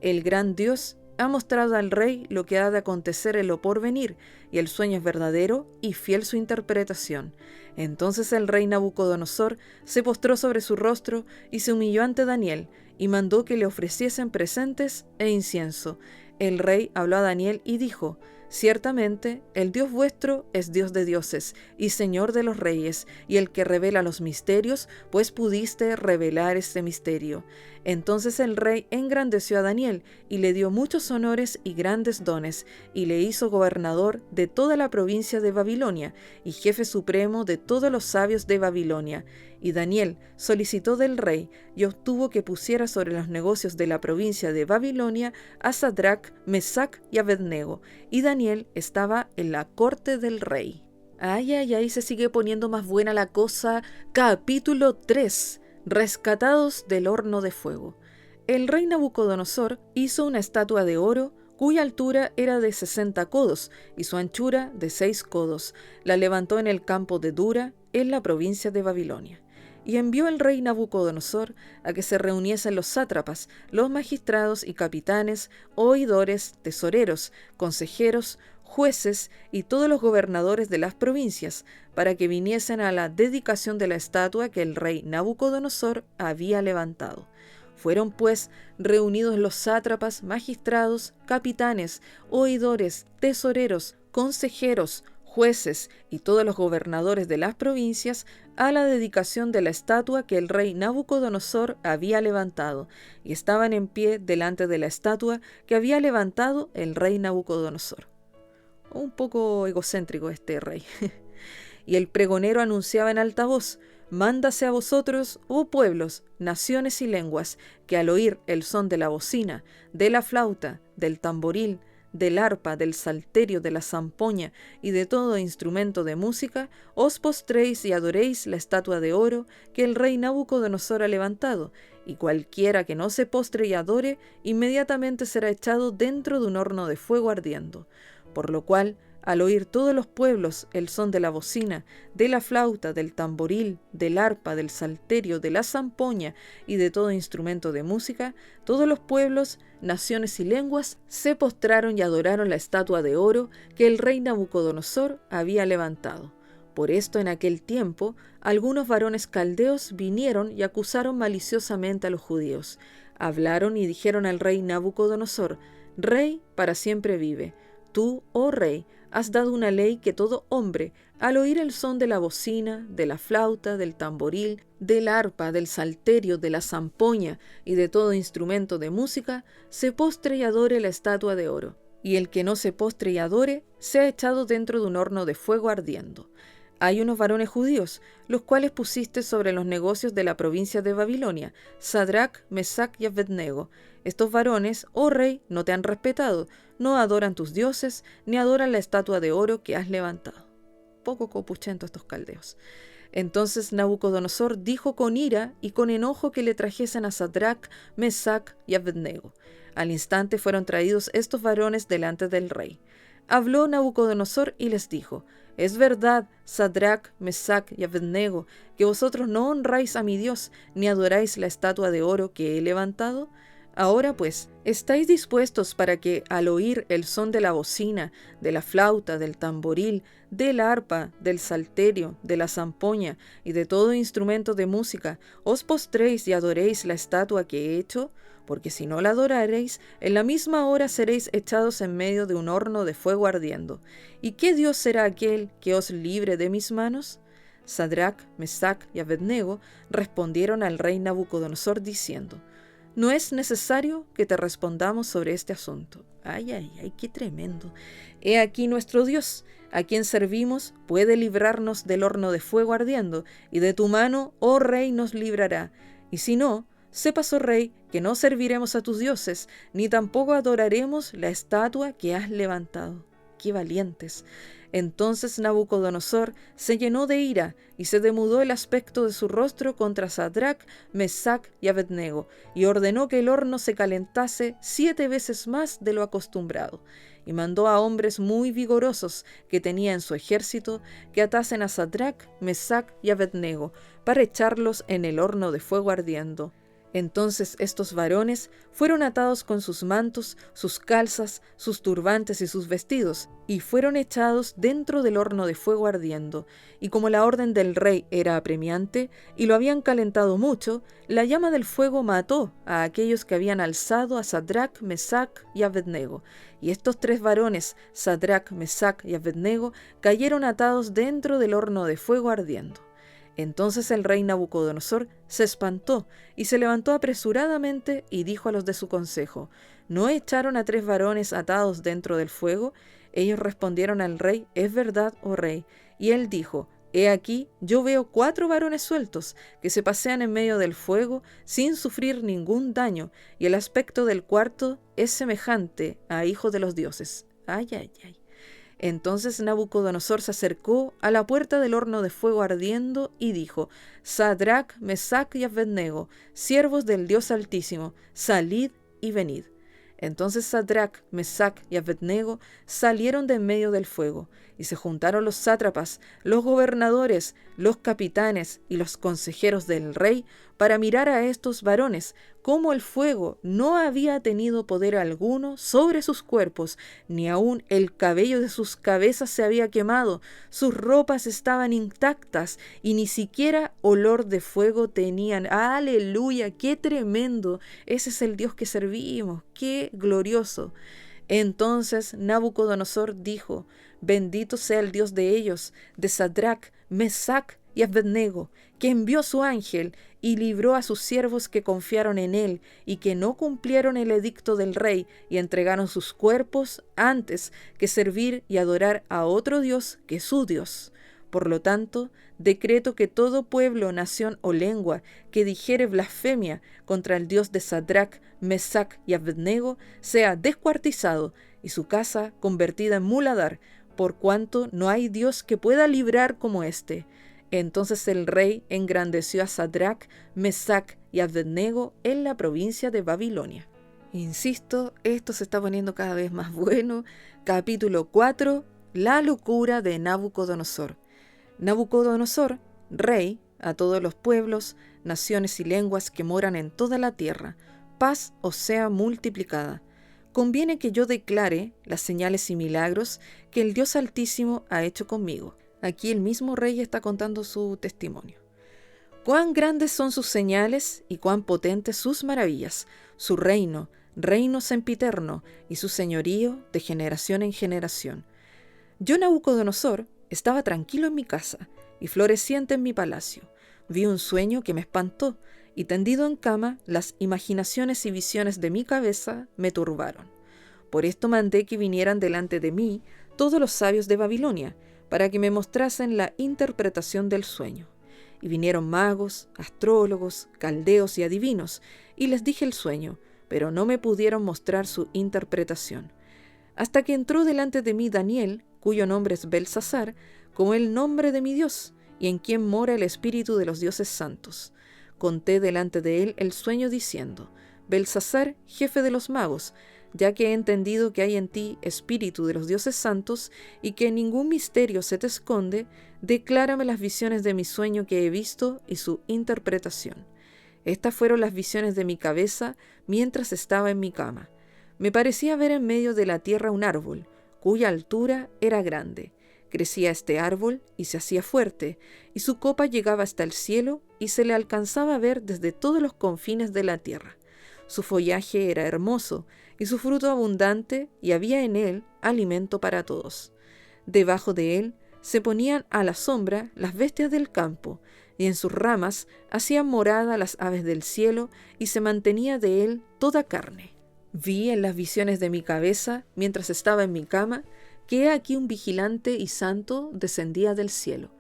El gran Dios ha mostrado al rey lo que ha de acontecer en lo porvenir, y el sueño es verdadero y fiel su interpretación. Entonces el rey Nabucodonosor se postró sobre su rostro y se humilló ante Daniel, y mandó que le ofreciesen presentes e incienso. El rey habló a Daniel y dijo: Ciertamente, el Dios vuestro es Dios de dioses y Señor de los reyes, y el que revela los misterios, pues pudiste revelar este misterio. Entonces el rey engrandeció a Daniel, y le dio muchos honores y grandes dones, y le hizo gobernador de toda la provincia de Babilonia, y jefe supremo de todos los sabios de Babilonia. Y Daniel solicitó del rey, y obtuvo que pusiera sobre los negocios de la provincia de Babilonia a Sadrac, Mesac y Abednego, y Daniel estaba en la corte del rey. Ay, se sigue poniendo más buena la cosa. Capítulo 3. Rescatados del horno de fuego. El rey Nabucodonosor hizo una estatua de oro, cuya altura era de 60 codos y su anchura de 6 codos. La levantó en el campo de Dura, en la provincia de Babilonia. Y envió el rey Nabucodonosor a que se reuniesen los sátrapas, los magistrados y capitanes, oidores, tesoreros, consejeros, jueces y todos los gobernadores de las provincias, para que viniesen a la dedicación de la estatua que el rey Nabucodonosor había levantado. Fueron pues reunidos los sátrapas, magistrados, capitanes, oidores, tesoreros, consejeros, jueces y todos los gobernadores de las provincias a la dedicación de la estatua que el rey Nabucodonosor había levantado, y estaban en pie delante de la estatua que había levantado el rey Nabucodonosor. Un poco egocéntrico este rey. Y el pregonero anunciaba en alta voz: Mándase a vosotros, oh pueblos, naciones y lenguas, que al oír el son de la bocina, de la flauta, del tamboril, del arpa, del salterio, de la zampoña y de todo instrumento de música, os postréis y adoréis la estatua de oro que el rey Nabucodonosor ha levantado, y cualquiera que no se postre y adore, inmediatamente será echado dentro de un horno de fuego ardiendo. Por lo cual, al oír todos los pueblos el son de la bocina, de la flauta, del tamboril, del arpa, del salterio, de la zampoña y de todo instrumento de música, todos los pueblos, naciones y lenguas se postraron y adoraron la estatua de oro que el rey Nabucodonosor había levantado. Por esto en aquel tiempo algunos varones caldeos vinieron y acusaron maliciosamente a los judíos. Hablaron y dijeron al rey Nabucodonosor: Rey para siempre vive. Tú, oh rey, has dado una ley que todo hombre, al oír el son de la bocina, de la flauta, del tamboril, del arpa, del salterio, de la zampoña y de todo instrumento de música, se postre y adore la estatua de oro. Y el que no se postre y adore, sea echado dentro de un horno de fuego ardiendo. Hay unos varones judíos, los cuales pusiste sobre los negocios de la provincia de Babilonia, Sadrac, Mesac y Abednego. Estos varones, oh rey, no te han respetado, no adoran tus dioses, ni adoran la estatua de oro que has levantado. Poco copuchento estos caldeos. Entonces Nabucodonosor dijo con ira y con enojo que le trajesen a Sadrac, Mesac y Abednego. Al instante fueron traídos estos varones delante del rey. Habló Nabucodonosor y les dijo: Es verdad, Sadrac, Mesac y Abednego, que vosotros no honráis a mi Dios, ni adoráis la estatua de oro que he levantado. Ahora pues, ¿estáis dispuestos para que, al oír el son de la bocina, de la flauta, del tamboril, del arpa, del salterio, de la zampoña y de todo instrumento de música, os postréis y adoréis la estatua que he hecho? Porque si no la adoraréis, en la misma hora seréis echados en medio de un horno de fuego ardiendo. ¿Y qué Dios será aquel que os libre de mis manos? Sadrac, Mesac y Abednego respondieron al rey Nabucodonosor diciendo: No es necesario que te respondamos sobre este asunto. Ay, qué tremendo. He aquí nuestro Dios, a quien servimos, puede librarnos del horno de fuego ardiendo, y de tu mano, oh rey, nos librará. Y si no, sepas, oh rey, que no serviremos a tus dioses, ni tampoco adoraremos la estatua que has levantado. ¡Qué valientes! Entonces Nabucodonosor se llenó de ira y se demudó el aspecto de su rostro contra Sadrac, Mesac y Abednego, y ordenó que el horno se calentase 7 veces más de lo acostumbrado. Y mandó a hombres muy vigorosos que tenía en su ejército que atasen a Sadrac, Mesac y Abednego para echarlos en el horno de fuego ardiendo. Entonces estos varones fueron atados con sus mantos, sus calzas, sus turbantes y sus vestidos, y fueron echados dentro del horno de fuego ardiendo. Y como la orden del rey era apremiante, y lo habían calentado mucho, la llama del fuego mató a aquellos que habían alzado a Sadrac, Mesac y Abednego. Y estos 3 varones, Sadrac, Mesac y Abednego, cayeron atados dentro del horno de fuego ardiendo. Entonces el rey Nabucodonosor se espantó y se levantó apresuradamente y dijo a los de su consejo: ¿No echaron a 3 varones atados dentro del fuego? Ellos respondieron al rey: Es verdad, oh rey. Y él dijo: He aquí, yo veo 4 varones sueltos que se pasean en medio del fuego sin sufrir ningún daño, y el aspecto del cuarto es semejante a hijo de los dioses. Ay, ay, ay. Entonces Nabucodonosor se acercó a la puerta del horno de fuego ardiendo y dijo: Sadrac, Mesac y Abednego, siervos del Dios Altísimo, salid y venid. Entonces Sadrac, Mesac y Abednego salieron de en medio del fuego, y se juntaron los sátrapas, los gobernadores, los capitanes y los consejeros del rey para mirar a estos varones, cómo el fuego no había tenido poder alguno sobre sus cuerpos, ni aun el cabello de sus cabezas se había quemado, sus ropas estaban intactas y ni siquiera olor de fuego tenían. ¡Aleluya! ¡Qué tremendo! Ese es el Dios que servimos. ¡Qué glorioso! Entonces Nabucodonosor dijo: Bendito sea el Dios de ellos, de Sadrac, Mesac y Abednego, que envió su ángel y libró a sus siervos que confiaron en él y que no cumplieron el edicto del rey y entregaron sus cuerpos antes que servir y adorar a otro Dios que su Dios. Por lo tanto, decreto que todo pueblo, nación o lengua que dijere blasfemia contra el Dios de Sadrac, Mesac y Abednego sea descuartizado y su casa convertida en muladar, por cuanto no hay Dios que pueda librar como éste. Entonces el rey engrandeció a Sadrac, Mesac y Abednego en la provincia de Babilonia. Insisto, esto se está poniendo cada vez más bueno. Capítulo 4. La locura de Nabucodonosor. Nabucodonosor, rey, a todos los pueblos, naciones y lenguas que moran en toda la tierra, paz os sea multiplicada. Conviene que yo declare las señales y milagros que el Dios Altísimo ha hecho conmigo. Aquí el mismo rey está contando su testimonio. Cuán grandes son sus señales y cuán potentes sus maravillas, su reino sempiterno, y su señorío de generación en generación. Yo, Nabucodonosor, estaba tranquilo en mi casa y floreciente en mi palacio. Vi un sueño que me espantó, y tendido en cama, las imaginaciones y visiones de mi cabeza me turbaron. Por esto mandé que vinieran delante de mí todos los sabios de Babilonia, para que me mostrasen la interpretación del sueño. Y vinieron magos, astrólogos, caldeos y adivinos, y les dije el sueño, pero no me pudieron mostrar su interpretación. Hasta que entró delante de mí Daniel, cuyo nombre es Belsasar, como el nombre de mi Dios, y en quien mora el espíritu de los dioses santos. Conté delante de él el sueño diciendo: Belsasar, jefe de los magos, ya que he entendido que hay en ti espíritu de los dioses santos y que ningún misterio se te esconde, declárame las visiones de mi sueño que he visto y su interpretación. Estas fueron las visiones de mi cabeza mientras estaba en mi cama. Me parecía ver en medio de la tierra un árbol, cuya altura era grande. Crecía este árbol y se hacía fuerte, y su copa llegaba hasta el cielo y se le alcanzaba a ver desde todos los confines de la tierra. Su follaje era hermoso y su fruto abundante, y había en él alimento para todos. Debajo de él se ponían a la sombra las bestias del campo, y en sus ramas hacían morada las aves del cielo, y se mantenía de él toda carne. Vi en las visiones de mi cabeza, mientras estaba en mi cama, que he aquí un vigilante y santo descendía del cielo,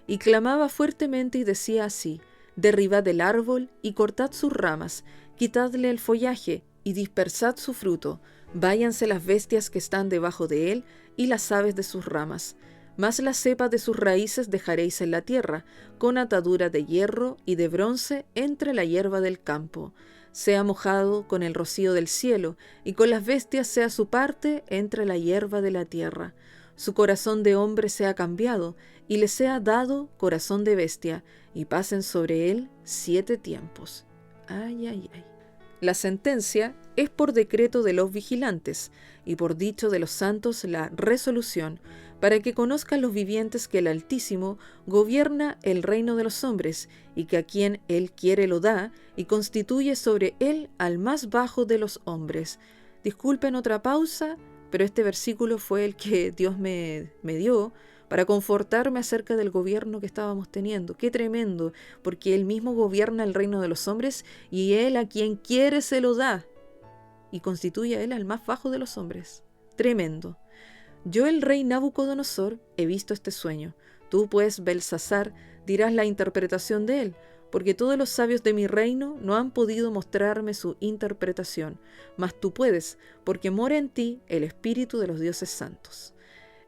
y clamaba fuertemente y decía así: derribad el árbol y cortad sus ramas, quitadle el follaje y dispersad su fruto, váyanse las bestias que están debajo de él y las aves de sus ramas. Mas la cepa de sus raíces dejaréis en la tierra, con atadura de hierro y de bronce entre la hierba del campo. Sea mojado con el rocío del cielo, y con las bestias sea su parte entre la hierba de la tierra. Su corazón de hombre sea cambiado, y le sea dado corazón de bestia, y pasen sobre él 7 tiempos. Ay, ay, ay. La sentencia es por decreto de los vigilantes y por dicho de los santos la resolución, para que conozcan los vivientes que el Altísimo gobierna el reino de los hombres y que a quien Él quiere lo da y constituye sobre Él al más bajo de los hombres. Disculpen otra pausa, pero este versículo fue el que Dios me dio para confortarme acerca del gobierno que estábamos teniendo. Qué tremendo, porque Él mismo gobierna el reino de los hombres y Él a quien quiere se lo da y constituye a Él al más bajo de los hombres. Tremendo. Yo, el rey Nabucodonosor, he visto este sueño. Tú, pues, Belsasar, dirás la interpretación de él, porque todos los sabios de mi reino no han podido mostrarme su interpretación, mas tú puedes, porque mora en ti el espíritu de los dioses santos.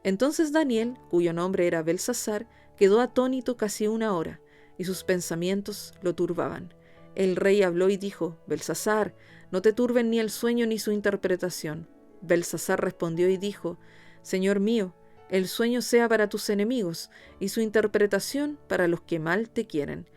Entonces Daniel, cuyo nombre era Belsasar, quedó atónito casi 1 hora, y sus pensamientos lo turbaban. El rey habló y dijo: Belsasar, no te turben ni el sueño ni su interpretación. Belsasar respondió y dijo: Señor mío, el sueño sea para tus enemigos, y su interpretación para los que mal te quieren.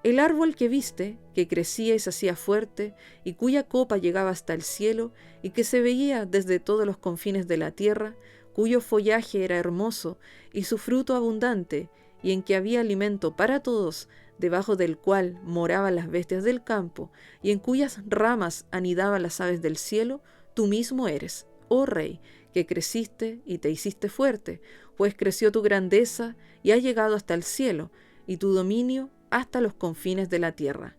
El árbol que viste, que crecía y se hacía fuerte, y cuya copa llegaba hasta el cielo, y que se veía desde todos los confines de la tierra, cuyo follaje era hermoso, y su fruto abundante, y en que había alimento para todos, debajo del cual moraban las bestias del campo, y en cuyas ramas anidaban las aves del cielo, tú mismo eres, oh rey, que creciste y te hiciste fuerte, pues creció tu grandeza y ha llegado hasta el cielo, y tu dominio hasta los confines de la tierra.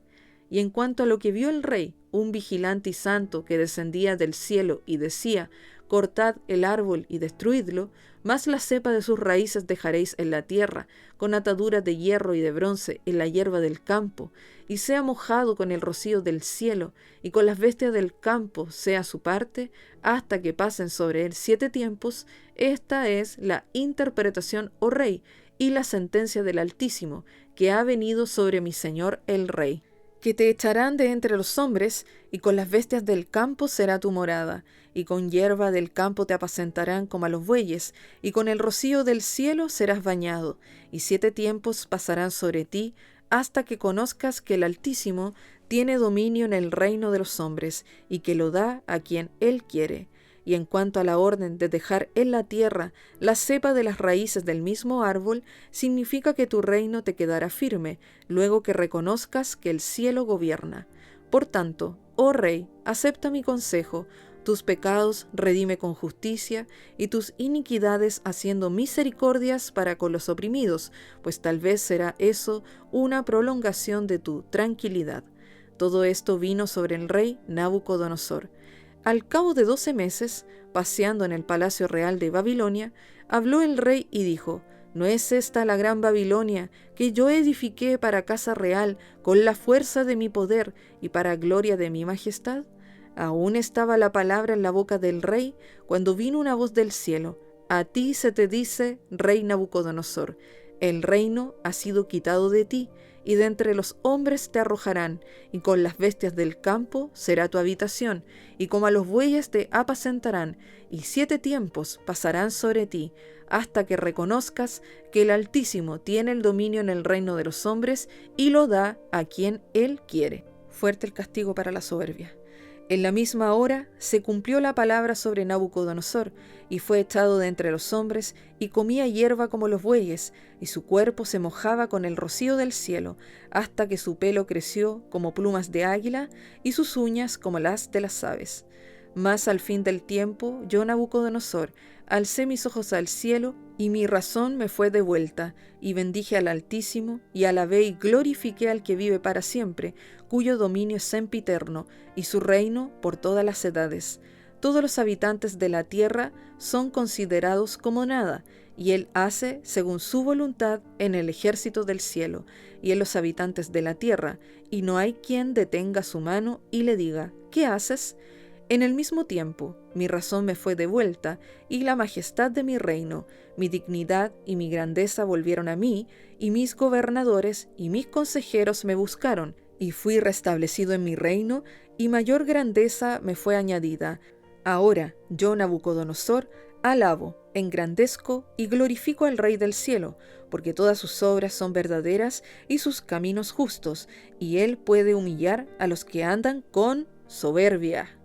Y en cuanto a lo que vio el rey, un vigilante y santo que descendía del cielo y decía: cortad el árbol y destruidlo, mas la cepa de sus raíces dejaréis en la tierra, con ataduras de hierro y de bronce en la hierba del campo, y sea mojado con el rocío del cielo, y con las bestias del campo sea su parte, hasta que pasen sobre él 7 tiempos. Esta es la interpretación, oh rey, y la sentencia del Altísimo, que ha venido sobre mi señor el rey. Que te echarán de entre los hombres, y con las bestias del campo será tu morada, y con hierba del campo te apacentarán como a los bueyes, y con el rocío del cielo serás bañado, y 7 tiempos pasarán sobre ti, hasta que conozcas que el Altísimo tiene dominio en el reino de los hombres, y que lo da a quien Él quiere. Y en cuanto a la orden de dejar en la tierra la cepa de las raíces del mismo árbol, significa que tu reino te quedará firme, luego que reconozcas que el cielo gobierna. Por tanto, oh rey, acepta mi consejo, tus pecados redime con justicia, y tus iniquidades haciendo misericordias para con los oprimidos, pues tal vez será eso una prolongación de tu tranquilidad. Todo esto vino sobre el rey Nabucodonosor. Al cabo de 12 meses, paseando en el palacio real de Babilonia, habló el rey y dijo: ¿No es esta la gran Babilonia que yo edifiqué para casa real con la fuerza de mi poder y para gloria de mi majestad? Aún estaba la palabra en la boca del rey cuando vino una voz del cielo: A ti se te dice, rey Nabucodonosor, el reino ha sido quitado de ti, y de entre los hombres te arrojarán, y con las bestias del campo será tu habitación, y como a los bueyes te apacentarán, y 7 tiempos pasarán sobre ti, hasta que reconozcas que el Altísimo tiene el dominio en el reino de los hombres, y lo da a quien Él quiere. Fuerte el castigo para la soberbia. En la misma hora se cumplió la palabra sobre Nabucodonosor, y fue echado de entre los hombres, y comía hierba como los bueyes, y su cuerpo se mojaba con el rocío del cielo, hasta que su pelo creció como plumas de águila, y sus uñas como las de las aves. Mas al fin del tiempo, yo, Nabucodonosor, alcé mis ojos al cielo, y mi razón me fue devuelta, y bendije al Altísimo, y alabé y glorifiqué al que vive para siempre, cuyo dominio es sempiterno, y su reino por todas las edades. Todos los habitantes de la tierra son considerados como nada, y él hace según su voluntad en el ejército del cielo, y en los habitantes de la tierra, y no hay quien detenga su mano y le diga: ¿qué haces? En el mismo tiempo, mi razón me fue devuelta, y la majestad de mi reino, mi dignidad y mi grandeza volvieron a mí, y mis gobernadores y mis consejeros me buscaron, y fui restablecido en mi reino, y mayor grandeza me fue añadida. Ahora, yo, Nabucodonosor, Alabo, engrandezco y glorifico al Rey del cielo, porque todas sus obras son verdaderas y sus caminos justos, y él puede humillar a los que andan con soberbia.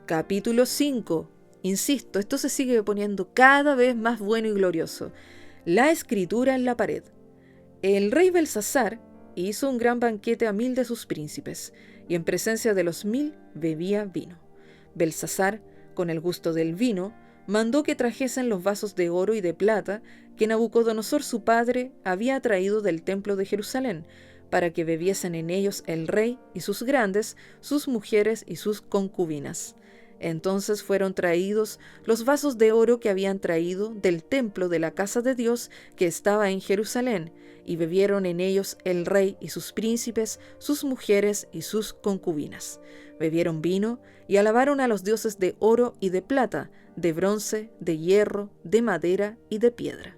Capítulo 5. Insisto, esto se sigue poniendo cada vez más bueno y glorioso. La escritura en la pared. El rey Belsasar hizo un gran banquete a 1000 de sus príncipes, y en presencia de los 1000 bebía vino. Belsasar, con el gusto del vino, mandó que trajesen los vasos de oro y de plata que Nabucodonosor su padre había traído del templo de Jerusalén, para que bebiesen en ellos el rey y sus grandes, sus mujeres y sus concubinas. Entonces fueron traídos los vasos de oro que habían traído del templo de la casa de Dios que estaba en Jerusalén, y bebieron en ellos el rey y sus príncipes, sus mujeres y sus concubinas. Bebieron vino y alabaron a los dioses de oro y de plata, de bronce, de hierro, de madera y de piedra.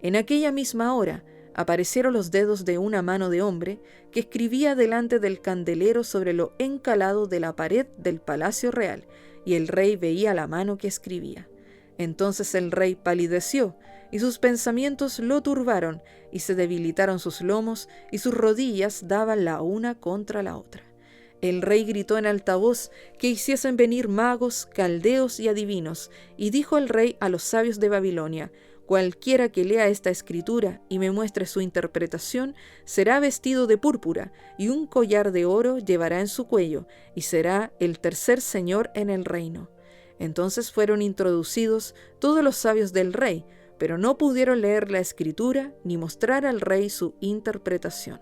En aquella misma hora aparecieron los dedos de una mano de hombre que escribía delante del candelero sobre lo encalado de la pared del palacio real, y el rey veía la mano que escribía. Entonces el rey palideció, y sus pensamientos lo turbaron, y se debilitaron sus lomos, y sus rodillas daban la una contra la otra. El rey gritó en alta voz que hiciesen venir magos, caldeos y adivinos, y dijo el rey a los sabios de Babilonia: cualquiera que lea esta escritura y me muestre su interpretación, será vestido de púrpura, y un collar de oro llevará en su cuello, y será el tercer señor en el reino. Entonces fueron introducidos todos los sabios del rey, pero no pudieron leer la escritura ni mostrar al rey su interpretación.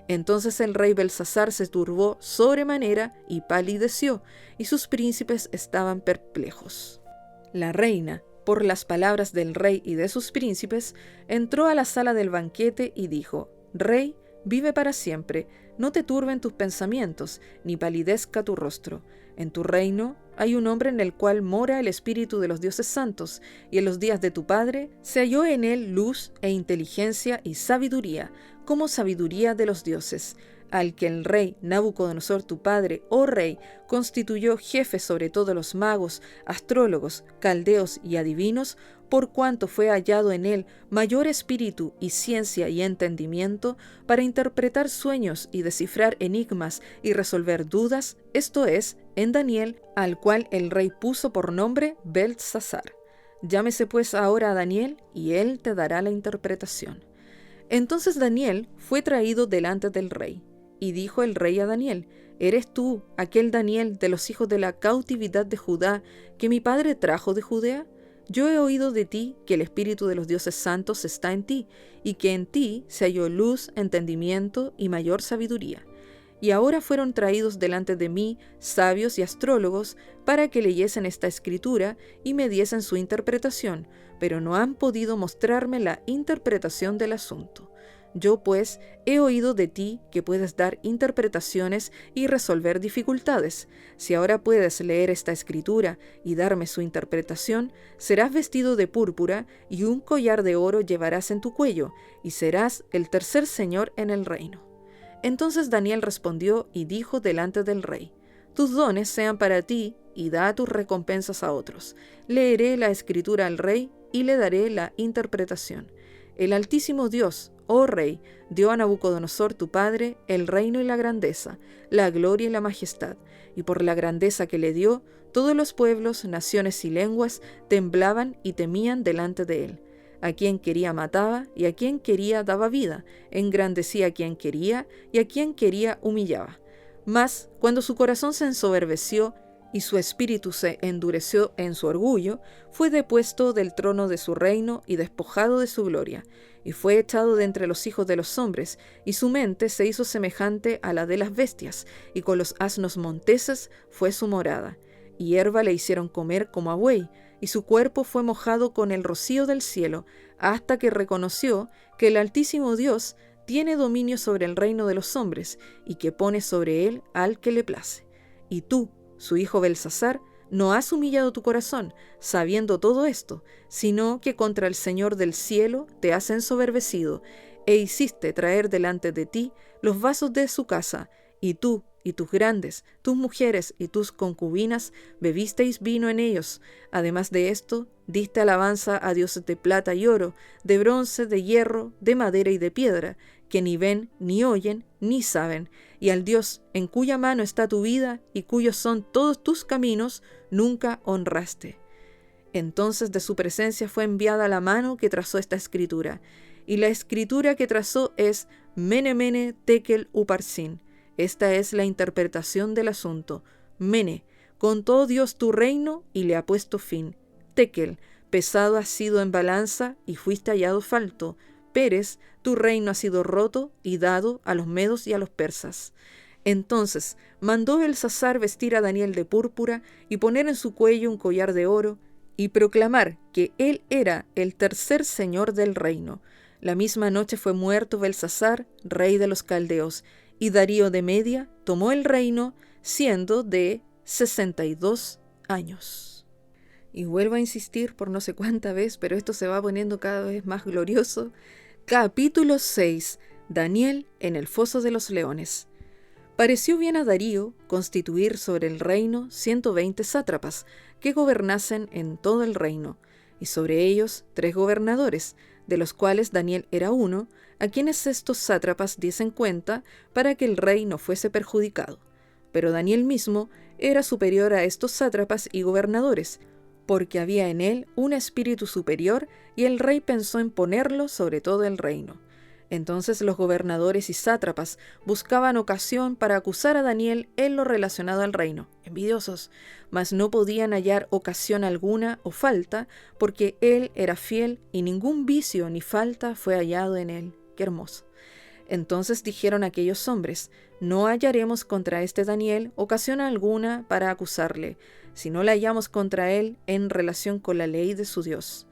Entonces el rey Belsasar se turbó sobremanera y palideció, y sus príncipes estaban perplejos. La reina, por las palabras del rey y de sus príncipes, entró a la sala del banquete y dijo: Rey, vive para siempre, no te turben tus pensamientos, ni palidezca tu rostro. En tu reino hay un hombre en el cual mora el espíritu de los dioses santos, y en los días de tu padre se halló en él luz e inteligencia y sabiduría, como sabiduría de los dioses, al que el rey Nabucodonosor tu padre, oh rey, constituyó jefe sobre todos los magos, astrólogos, caldeos y adivinos, por cuanto fue hallado en él mayor espíritu y ciencia y entendimiento para interpretar sueños y descifrar enigmas y resolver dudas, esto es, en Daniel, al cual el rey puso por nombre Belsasar. Llámese pues ahora a Daniel, y él te dará la interpretación. Entonces Daniel fue traído delante del rey, y dijo el rey a Daniel: ¿Eres tú aquel Daniel de los hijos de la cautividad de Judá que mi padre trajo de Judea? Yo he oído de ti que el espíritu de los dioses santos está en ti, y que en ti se halló luz, entendimiento y mayor sabiduría. Y ahora fueron traídos delante de mí sabios y astrólogos para que leyesen esta escritura y me diesen su interpretación, pero no han podido mostrarme la interpretación del asunto. Yo, pues, he oído de ti que puedes dar interpretaciones y resolver dificultades. Si ahora puedes leer esta escritura y darme su interpretación, serás vestido de púrpura y un collar de oro llevarás en tu cuello, y serás el tercer señor en el reino. Entonces Daniel respondió y dijo delante del rey: Tus dones sean para ti, y da tus recompensas a otros. Leeré la escritura al rey y le daré la interpretación. El Altísimo Dios, oh Rey, dio a Nabucodonosor tu padre el reino y la grandeza, la gloria y la majestad, y por la grandeza que le dio, todos los pueblos, naciones y lenguas temblaban y temían delante de él. A quien quería mataba, y a quien quería daba vida, engrandecía a quien quería, y a quien quería humillaba. Mas, cuando su corazón se ensoberbeció, y su espíritu se endureció en su orgullo, fue depuesto del trono de su reino y despojado de su gloria, y fue echado de entre los hijos de los hombres, y su mente se hizo semejante a la de las bestias, y con los asnos monteses fue su morada. Y hierba le hicieron comer como a buey, y su cuerpo fue mojado con el rocío del cielo, hasta que reconoció que el Altísimo Dios tiene dominio sobre el reino de los hombres, y que pone sobre él al que le place. Y tú, su hijo Belsasar, no has humillado tu corazón, sabiendo todo esto, sino que contra el Señor del cielo te has ensoberbecido, e hiciste traer delante de ti los vasos de su casa, y tú y tus grandes, tus mujeres y tus concubinas, bebisteis vino en ellos. Además de esto, diste alabanza a dioses de plata y oro, de bronce, de hierro, de madera y de piedra, que ni ven, ni oyen, ni saben, y al Dios en cuya mano está tu vida y cuyos son todos tus caminos, nunca honraste. Entonces de su presencia fue enviada la mano que trazó esta escritura, y la escritura que trazó es Mene Mene Tekel Uparsin. Esta es la interpretación del asunto. Mene, contó Dios tu reino y le ha puesto fin. Tekel, pesado has sido en balanza y fuiste hallado falto. Peres, tu reino ha sido roto y dado a los medos y a los persas. Entonces mandó Belsasar vestir a Daniel de púrpura y poner en su cuello un collar de oro y proclamar que él era el tercer señor del reino. La misma noche fue muerto Belsasar, rey de los caldeos, y Darío de Media tomó el reino siendo de 62 años. Y vuelvo a insistir por no sé cuánta vez, pero esto se va poniendo cada vez más glorioso. Capítulo 6. Daniel en el foso de los leones. Pareció bien a Darío constituir sobre el reino 120 sátrapas que gobernasen en todo el reino, y sobre ellos 3 gobernadores, de los cuales Daniel era uno, a quienes estos sátrapas diesen cuenta para que el rey no fuese perjudicado. Pero Daniel mismo era superior a estos sátrapas y gobernadores, porque había en él un espíritu superior y el rey pensó en ponerlo sobre todo el reino. Entonces los gobernadores y sátrapas buscaban ocasión para acusar a Daniel en lo relacionado al reino, envidiosos, mas no podían hallar ocasión alguna o falta, porque él era fiel y ningún vicio ni falta fue hallado en él. ¡Qué hermoso! Entonces dijeron aquellos hombres: no hallaremos contra este Daniel ocasión alguna para acusarle, si no la hallamos contra él en relación con la ley de su Dios.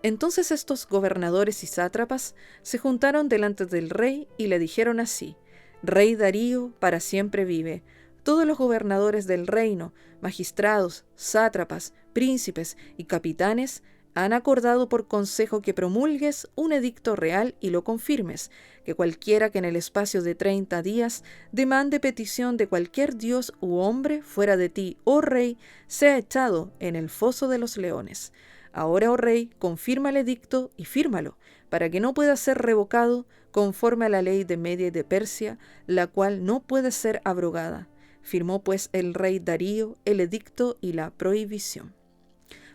Entonces estos gobernadores y sátrapas se juntaron delante del rey y le dijeron así: Rey Darío, para siempre vive. Todos los gobernadores del reino, magistrados, sátrapas, príncipes y capitanes han acordado por consejo que promulgues un edicto real y lo confirmes, que cualquiera que en el espacio de 30 días demande petición de cualquier dios u hombre fuera de ti, oh rey, sea echado en el foso de los leones. Ahora, oh rey, confirma el edicto y fírmalo, para que no pueda ser revocado conforme a la ley de Media y de Persia, la cual no puede ser abrogada. Firmó pues el rey Darío el edicto y la prohibición.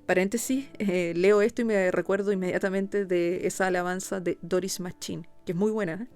Paréntesis, leo esto y me recuerdo inmediatamente de esa alabanza de Doris Machín, que es muy buena.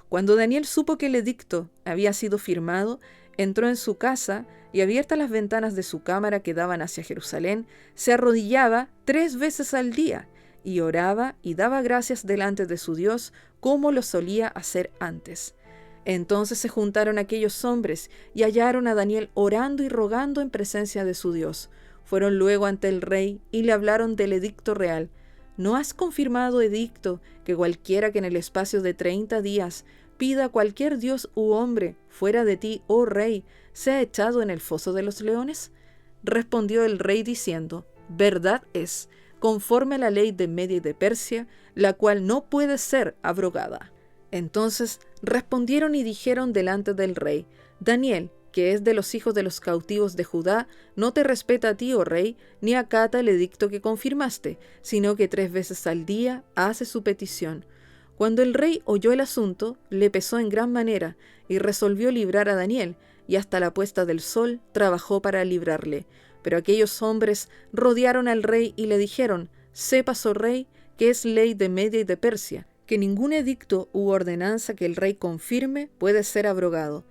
Cuando Daniel supo que el edicto había sido firmado, entró en su casa y, abiertas las ventanas de su cámara que daban hacia Jerusalén, se arrodillaba 3 veces al día y oraba y daba gracias delante de su Dios como lo solía hacer antes. Entonces se juntaron aquellos hombres y hallaron a Daniel orando y rogando en presencia de su Dios. Fueron luego ante el rey y le hablaron del edicto real. ¿No has confirmado edicto que cualquiera que en el espacio de 30 días pida a cualquier dios u hombre fuera de ti, oh rey, sea echado en el foso de los leones? Respondió el rey diciendo: verdad es, conforme a la ley de Media y de Persia, la cual no puede ser abrogada. Entonces respondieron y dijeron delante del rey: Daniel, que es de los hijos de los cautivos de Judá, no te respeta a ti, oh rey, ni acata el edicto que confirmaste, sino que 3 veces al día hace su petición. Cuando el rey oyó el asunto, le pesó en gran manera, y resolvió librar a Daniel, y hasta la puesta del sol trabajó para librarle. Pero aquellos hombres rodearon al rey y le dijeron: sepas, oh rey, que es ley de Media y de Persia, que ningún edicto u ordenanza que el rey confirme puede ser abrogado.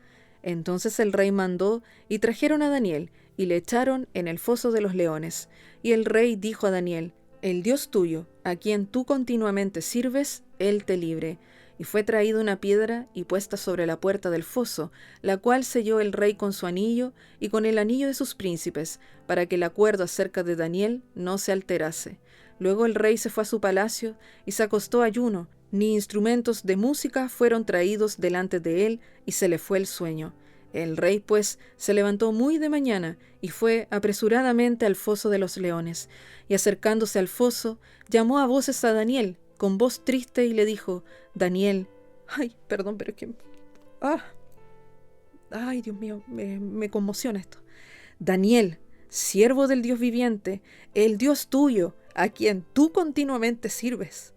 Entonces el rey mandó y trajeron a Daniel y le echaron en el foso de los leones. Y el rey dijo a Daniel: el Dios tuyo, a quien tú continuamente sirves, él te libre. Y fue traída una piedra y puesta sobre la puerta del foso, la cual selló el rey con su anillo y con el anillo de sus príncipes, para que el acuerdo acerca de Daniel no se alterase. Luego el rey se fue a su palacio y se acostó ayuno, ni instrumentos de música fueron traídos delante de él, y se le fue el sueño. El rey, pues, se levantó muy de mañana y fue apresuradamente al foso de los leones, y acercándose al foso, llamó a voces a Daniel, con voz triste, y le dijo: Daniel, perdón, pero es que... Ay, Dios mío, me conmociona esto. Daniel, siervo del Dios viviente, el Dios tuyo, a quien tú continuamente sirves,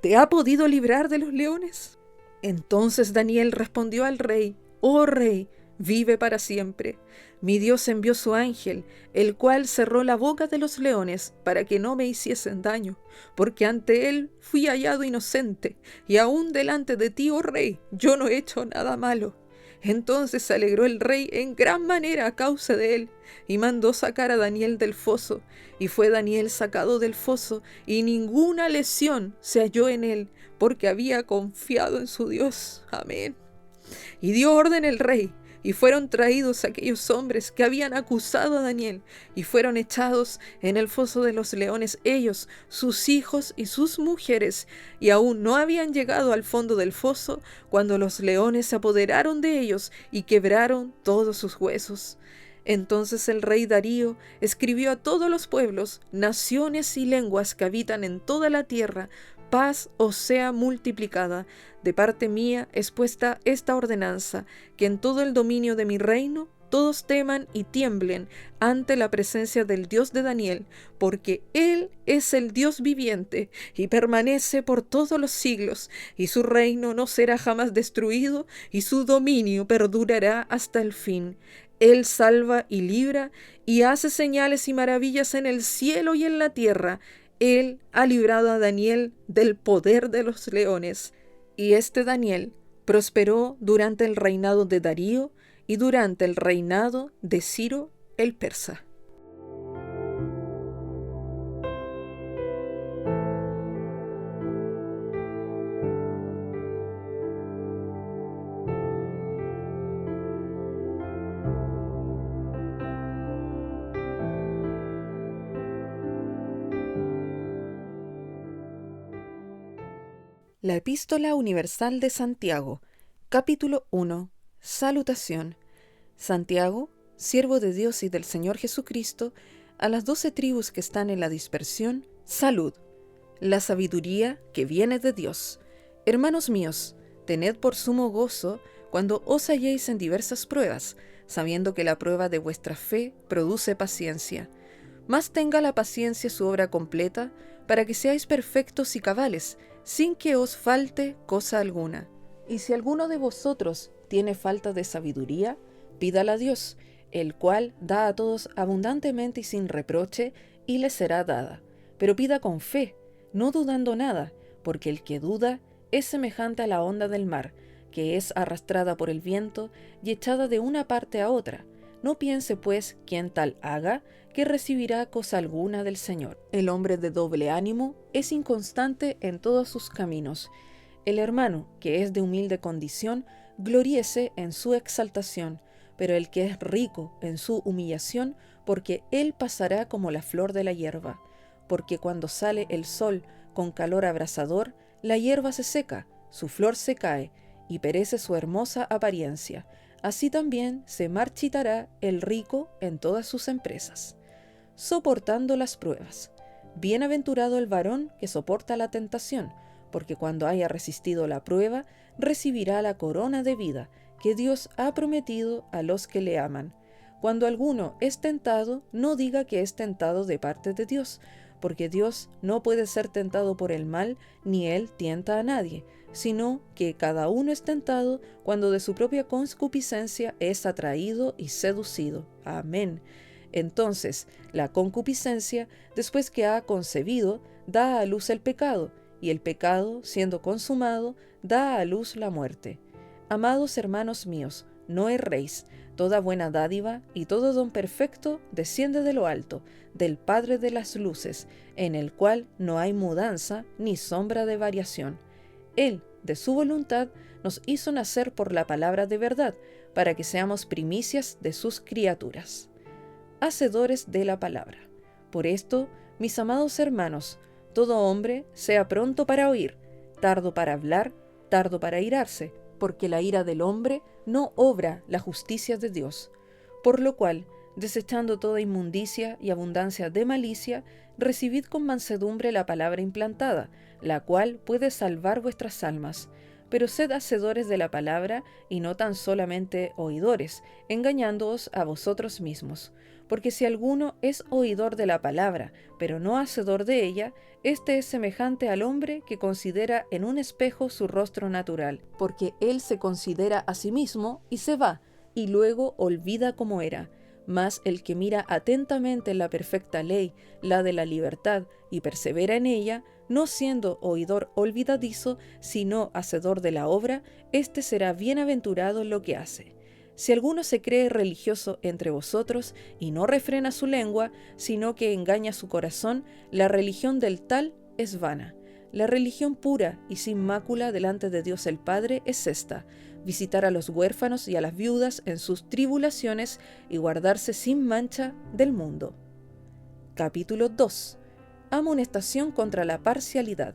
¿te ha podido librar de los leones? Entonces Daniel respondió al rey: Oh rey, vive para siempre. Mi Dios envió su ángel, el cual cerró la boca de los leones para que no me hiciesen daño, porque ante él fui hallado inocente, y aún delante de ti, oh rey, yo no he hecho nada malo. Entonces se alegró el rey en gran manera a causa de él, y mandó sacar a Daniel del foso. Y fue Daniel sacado del foso, y ninguna lesión se halló en él, porque había confiado en su Dios. Amén. Y dio orden el rey, y fueron traídos aquellos hombres que habían acusado a Daniel, y fueron echados en el foso de los leones, ellos, sus hijos y sus mujeres, y aún no habían llegado al fondo del foso, cuando los leones se apoderaron de ellos y quebraron todos sus huesos. Entonces el rey Darío escribió a todos los pueblos, naciones y lenguas que habitan en toda la tierra: paz os sea multiplicada. De parte mía es puesta esta ordenanza, que en todo el dominio de mi reino todos teman y tiemblen ante la presencia del Dios de Daniel, porque Él es el Dios viviente y permanece por todos los siglos, y su reino no será jamás destruido, y su dominio perdurará hasta el fin. Él salva y libra, y hace señales y maravillas en el cielo y en la tierra. Él ha librado a Daniel del poder de los leones. Y este Daniel prosperó durante el reinado de Darío y durante el reinado de Ciro el persa. La Epístola Universal de Santiago, capítulo 1. Salutación. Santiago, siervo de Dios y del Señor Jesucristo, a las 12 tribus que están en la dispersión, salud. La sabiduría que viene de Dios. Hermanos míos, tened por sumo gozo cuando os halléis en diversas pruebas, sabiendo que la prueba de vuestra fe produce paciencia. Mas tenga la paciencia su obra completa, para que seáis perfectos y cabales, sin que os falte cosa alguna. Y si alguno de vosotros tiene falta de sabiduría, pídala a Dios, el cual da a todos abundantemente y sin reproche, y le será dada. Pero pida con fe, no dudando nada, porque el que duda es semejante a la onda del mar, que es arrastrada por el viento y echada de una parte a otra. No piense, pues, quien tal haga, que recibirá cosa alguna del Señor. El hombre de doble ánimo es inconstante en todos sus caminos. El hermano, que es de humilde condición, gloríese en su exaltación, pero el que es rico en su humillación, porque él pasará como la flor de la hierba. Porque cuando sale el sol con calor abrasador, la hierba se seca, su flor se cae, y perece su hermosa apariencia. Así también se marchitará el rico en todas sus empresas. Soportando las pruebas. Bienaventurado el varón que soporta la tentación, porque cuando haya resistido la prueba, recibirá la corona de vida que Dios ha prometido a los que le aman. Cuando alguno es tentado, no diga que es tentado de parte de Dios, porque Dios no puede ser tentado por el mal, ni él tienta a nadie, sino que cada uno es tentado cuando de su propia concupiscencia es atraído y seducido. Amén. Entonces, la concupiscencia, después que ha concebido, da a luz el pecado, y el pecado, siendo consumado, da a luz la muerte. Amados hermanos míos, no erréis. Toda buena dádiva y todo don perfecto desciende de lo alto, del Padre de las luces, en el cual no hay mudanza ni sombra de variación. Él, de su voluntad, nos hizo nacer por la palabra de verdad, para que seamos primicias de sus criaturas. Hacedores de la palabra. Por esto, mis amados hermanos, todo hombre sea pronto para oír, tardo para hablar, tardo para irarse, porque la ira del hombre no obra la justicia de Dios. Por lo cual, desechando toda inmundicia y abundancia de malicia, recibid con mansedumbre la palabra implantada, la cual puede salvar vuestras almas. pero sed hacedores de la palabra y no tan solamente oidores, engañándoos a vosotros mismos. Porque si alguno es oidor de la palabra, pero no hacedor de ella, éste es semejante al hombre que considera en un espejo su rostro natural, porque él se considera a sí mismo y se va, y luego olvida cómo era. Mas el que mira atentamente en la perfecta ley, la de la libertad, y persevera en ella, no siendo oidor olvidadizo, sino hacedor de la obra, éste será bienaventurado en lo que hace. Si alguno se cree religioso entre vosotros y no refrena su lengua, sino que engaña su corazón, la religión del tal es vana. La religión pura y sin mácula delante de Dios el Padre es esta: visitar a los huérfanos y a las viudas en sus tribulaciones y guardarse sin mancha del mundo. Capítulo 2. Amonestación contra la parcialidad.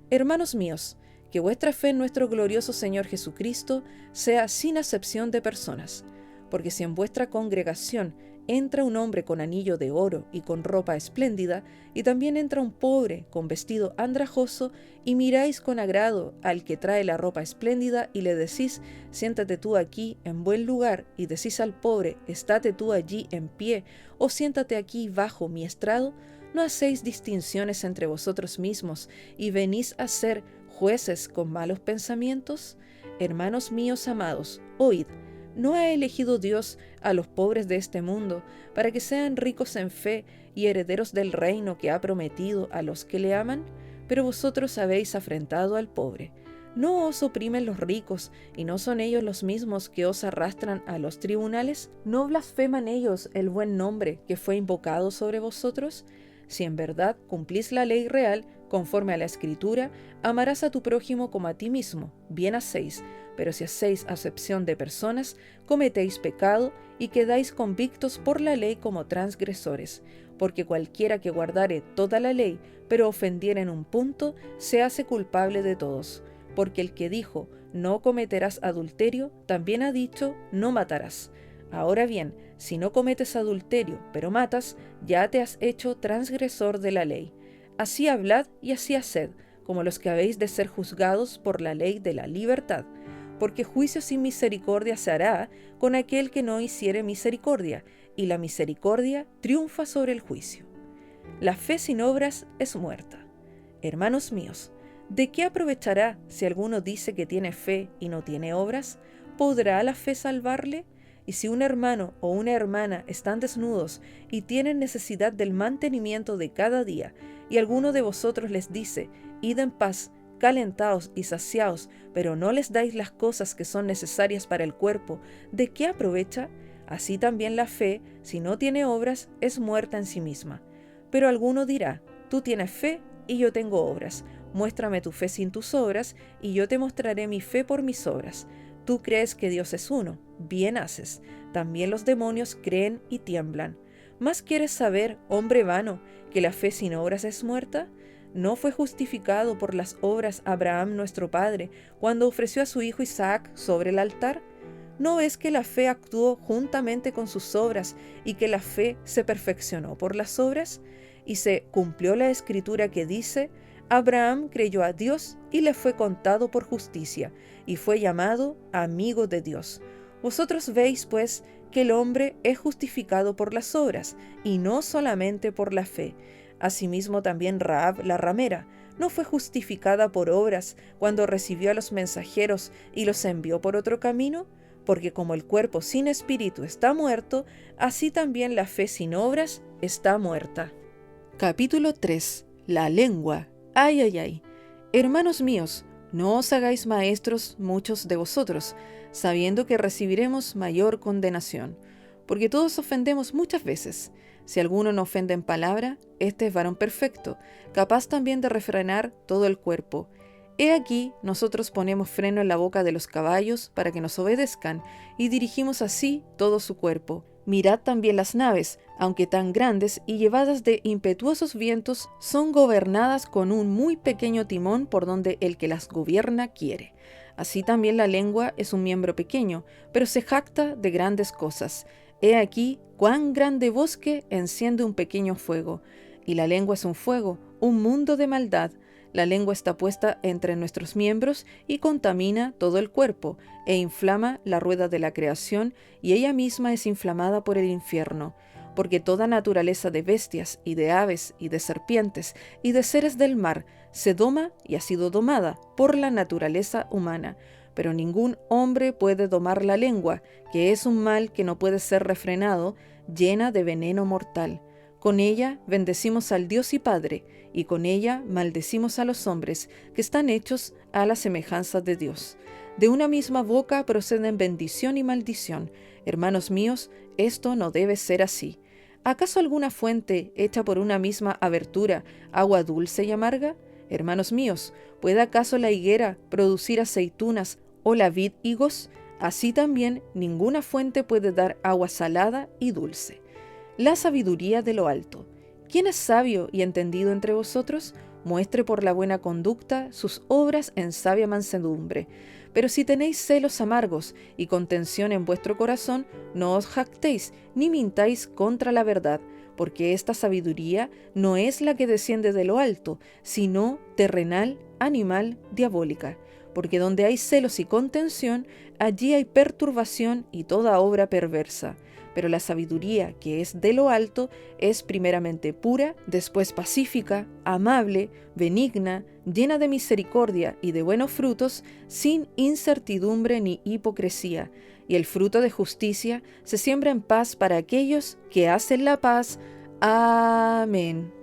Hermanos míos, que vuestra fe en nuestro glorioso Señor Jesucristo sea sin acepción de personas, porque si en vuestra congregación entra un hombre con anillo de oro y con ropa espléndida, y también entra un pobre con vestido andrajoso, y miráis con agrado al que trae la ropa espléndida, y le decís: siéntate tú aquí en buen lugar, y decís al pobre: estate tú allí en pie, o siéntate aquí bajo mi estrado, ¿no hacéis distinciones entre vosotros mismos, y venís a ser jueces con malos pensamientos? Hermanos míos amados, oíd. ¿No ha elegido Dios a los pobres de este mundo para que sean ricos en fe y herederos del reino que ha prometido a los que le aman? Pero vosotros habéis afrentado al pobre. ¿No os oprimen los ricos y no son ellos los mismos que os arrastran a los tribunales? ¿No blasfeman ellos el buen nombre que fue invocado sobre vosotros? Si en verdad cumplís la ley real, conforme a la Escritura, amarás a tu prójimo como a ti mismo, bien hacéis. Pero si hacéis acepción de personas, cometéis pecado y quedáis convictos por la ley como transgresores. Porque cualquiera que guardare toda la ley, pero ofendiere en un punto, se hace culpable de todos. Porque el que dijo: no cometerás adulterio, también ha dicho: no matarás. Ahora bien, si no cometes adulterio, pero matas, ya te has hecho transgresor de la ley. Así hablad y así haced, como los que habéis de ser juzgados por la ley de la libertad. Porque juicio sin misericordia se hará con aquel que no hiciere misericordia, y la misericordia triunfa sobre el juicio. La fe sin obras es muerta. Hermanos míos, ¿de qué aprovechará si alguno dice que tiene fe y no tiene obras? ¿Podrá la fe salvarle? Y si un hermano o una hermana están desnudos y tienen necesidad del mantenimiento de cada día, y alguno de vosotros les dice: id en paz, calentaos y saciaos, pero no les dais las cosas que son necesarias para el cuerpo, ¿de qué aprovecha? Así también la fe, si no tiene obras, es muerta en sí misma. Pero alguno dirá: tú tienes fe y yo tengo obras. Muéstrame tu fe sin tus obras, y yo te mostraré mi fe por mis obras. Tú crees que Dios es uno, bien haces. También los demonios creen y tiemblan. ¿Más quieres saber, hombre vano, que la fe sin obras es muerta? ¿No fue justificado por las obras Abraham nuestro padre cuando ofreció a su hijo Isaac sobre el altar? ¿No ves que la fe actuó juntamente con sus obras y que la fe se perfeccionó por las obras? Y se cumplió la escritura que dice: Abraham creyó a Dios y le fue contado por justicia, y fue llamado amigo de Dios. Vosotros veis, pues, que el hombre es justificado por las obras, y no solamente por la fe. Asimismo también Rahab la ramera no fue justificada por obras cuando recibió a los mensajeros y los envió por otro camino, porque como el cuerpo sin espíritu está muerto, así también la fe sin obras está muerta. Capítulo 3. La lengua. Ay, ay, ay. Hermanos míos, no os hagáis maestros muchos de vosotros, sabiendo que recibiremos mayor condenación, porque todos ofendemos muchas veces. Si alguno no ofende en palabra, este es varón perfecto, capaz también de refrenar todo el cuerpo. He aquí, nosotros ponemos freno en la boca de los caballos para que nos obedezcan, y dirigimos así todo su cuerpo. Mirad también las naves, aunque tan grandes y llevadas de impetuosos vientos, son gobernadas con un muy pequeño timón por donde el que las gobierna quiere. Así también la lengua es un miembro pequeño, pero se jacta de grandes cosas. He aquí cuán grande bosque enciende un pequeño fuego. Y la lengua es un fuego, un mundo de maldad. La lengua está puesta entre nuestros miembros y contamina todo el cuerpo, e inflama la rueda de la creación, y ella misma es inflamada por el infierno. Porque toda naturaleza de bestias, y de aves, y de serpientes, y de seres del mar, se doma y ha sido domada por la naturaleza humana. Pero ningún hombre puede domar la lengua, que es un mal que no puede ser refrenado, llena de veneno mortal. Con ella bendecimos al Dios y Padre, y con ella maldecimos a los hombres, que están hechos a la semejanza de Dios. De una misma boca proceden bendición y maldición. Hermanos míos, esto no debe ser así. ¿Acaso alguna fuente hecha por una misma abertura, agua dulce y amarga? Hermanos míos, ¿puede acaso la higuera producir aceitunas o la vid higos? Así también ninguna fuente puede dar agua salada y dulce. La sabiduría de lo alto. ¿Quién es sabio y entendido entre vosotros? Muestre por la buena conducta sus obras en sabia mansedumbre. Pero si tenéis celos amargos y contención en vuestro corazón, no os jactéis ni mintáis contra la verdad, porque esta sabiduría no es la que desciende de lo alto, sino terrenal, animal, diabólica. Porque donde hay celos y contención, allí hay perturbación y toda obra perversa. Pero la sabiduría que es de lo alto es primeramente pura, después pacífica, amable, benigna, llena de misericordia y de buenos frutos, sin incertidumbre ni hipocresía. Y el fruto de justicia se siembra en paz para aquellos que hacen la paz. Amén.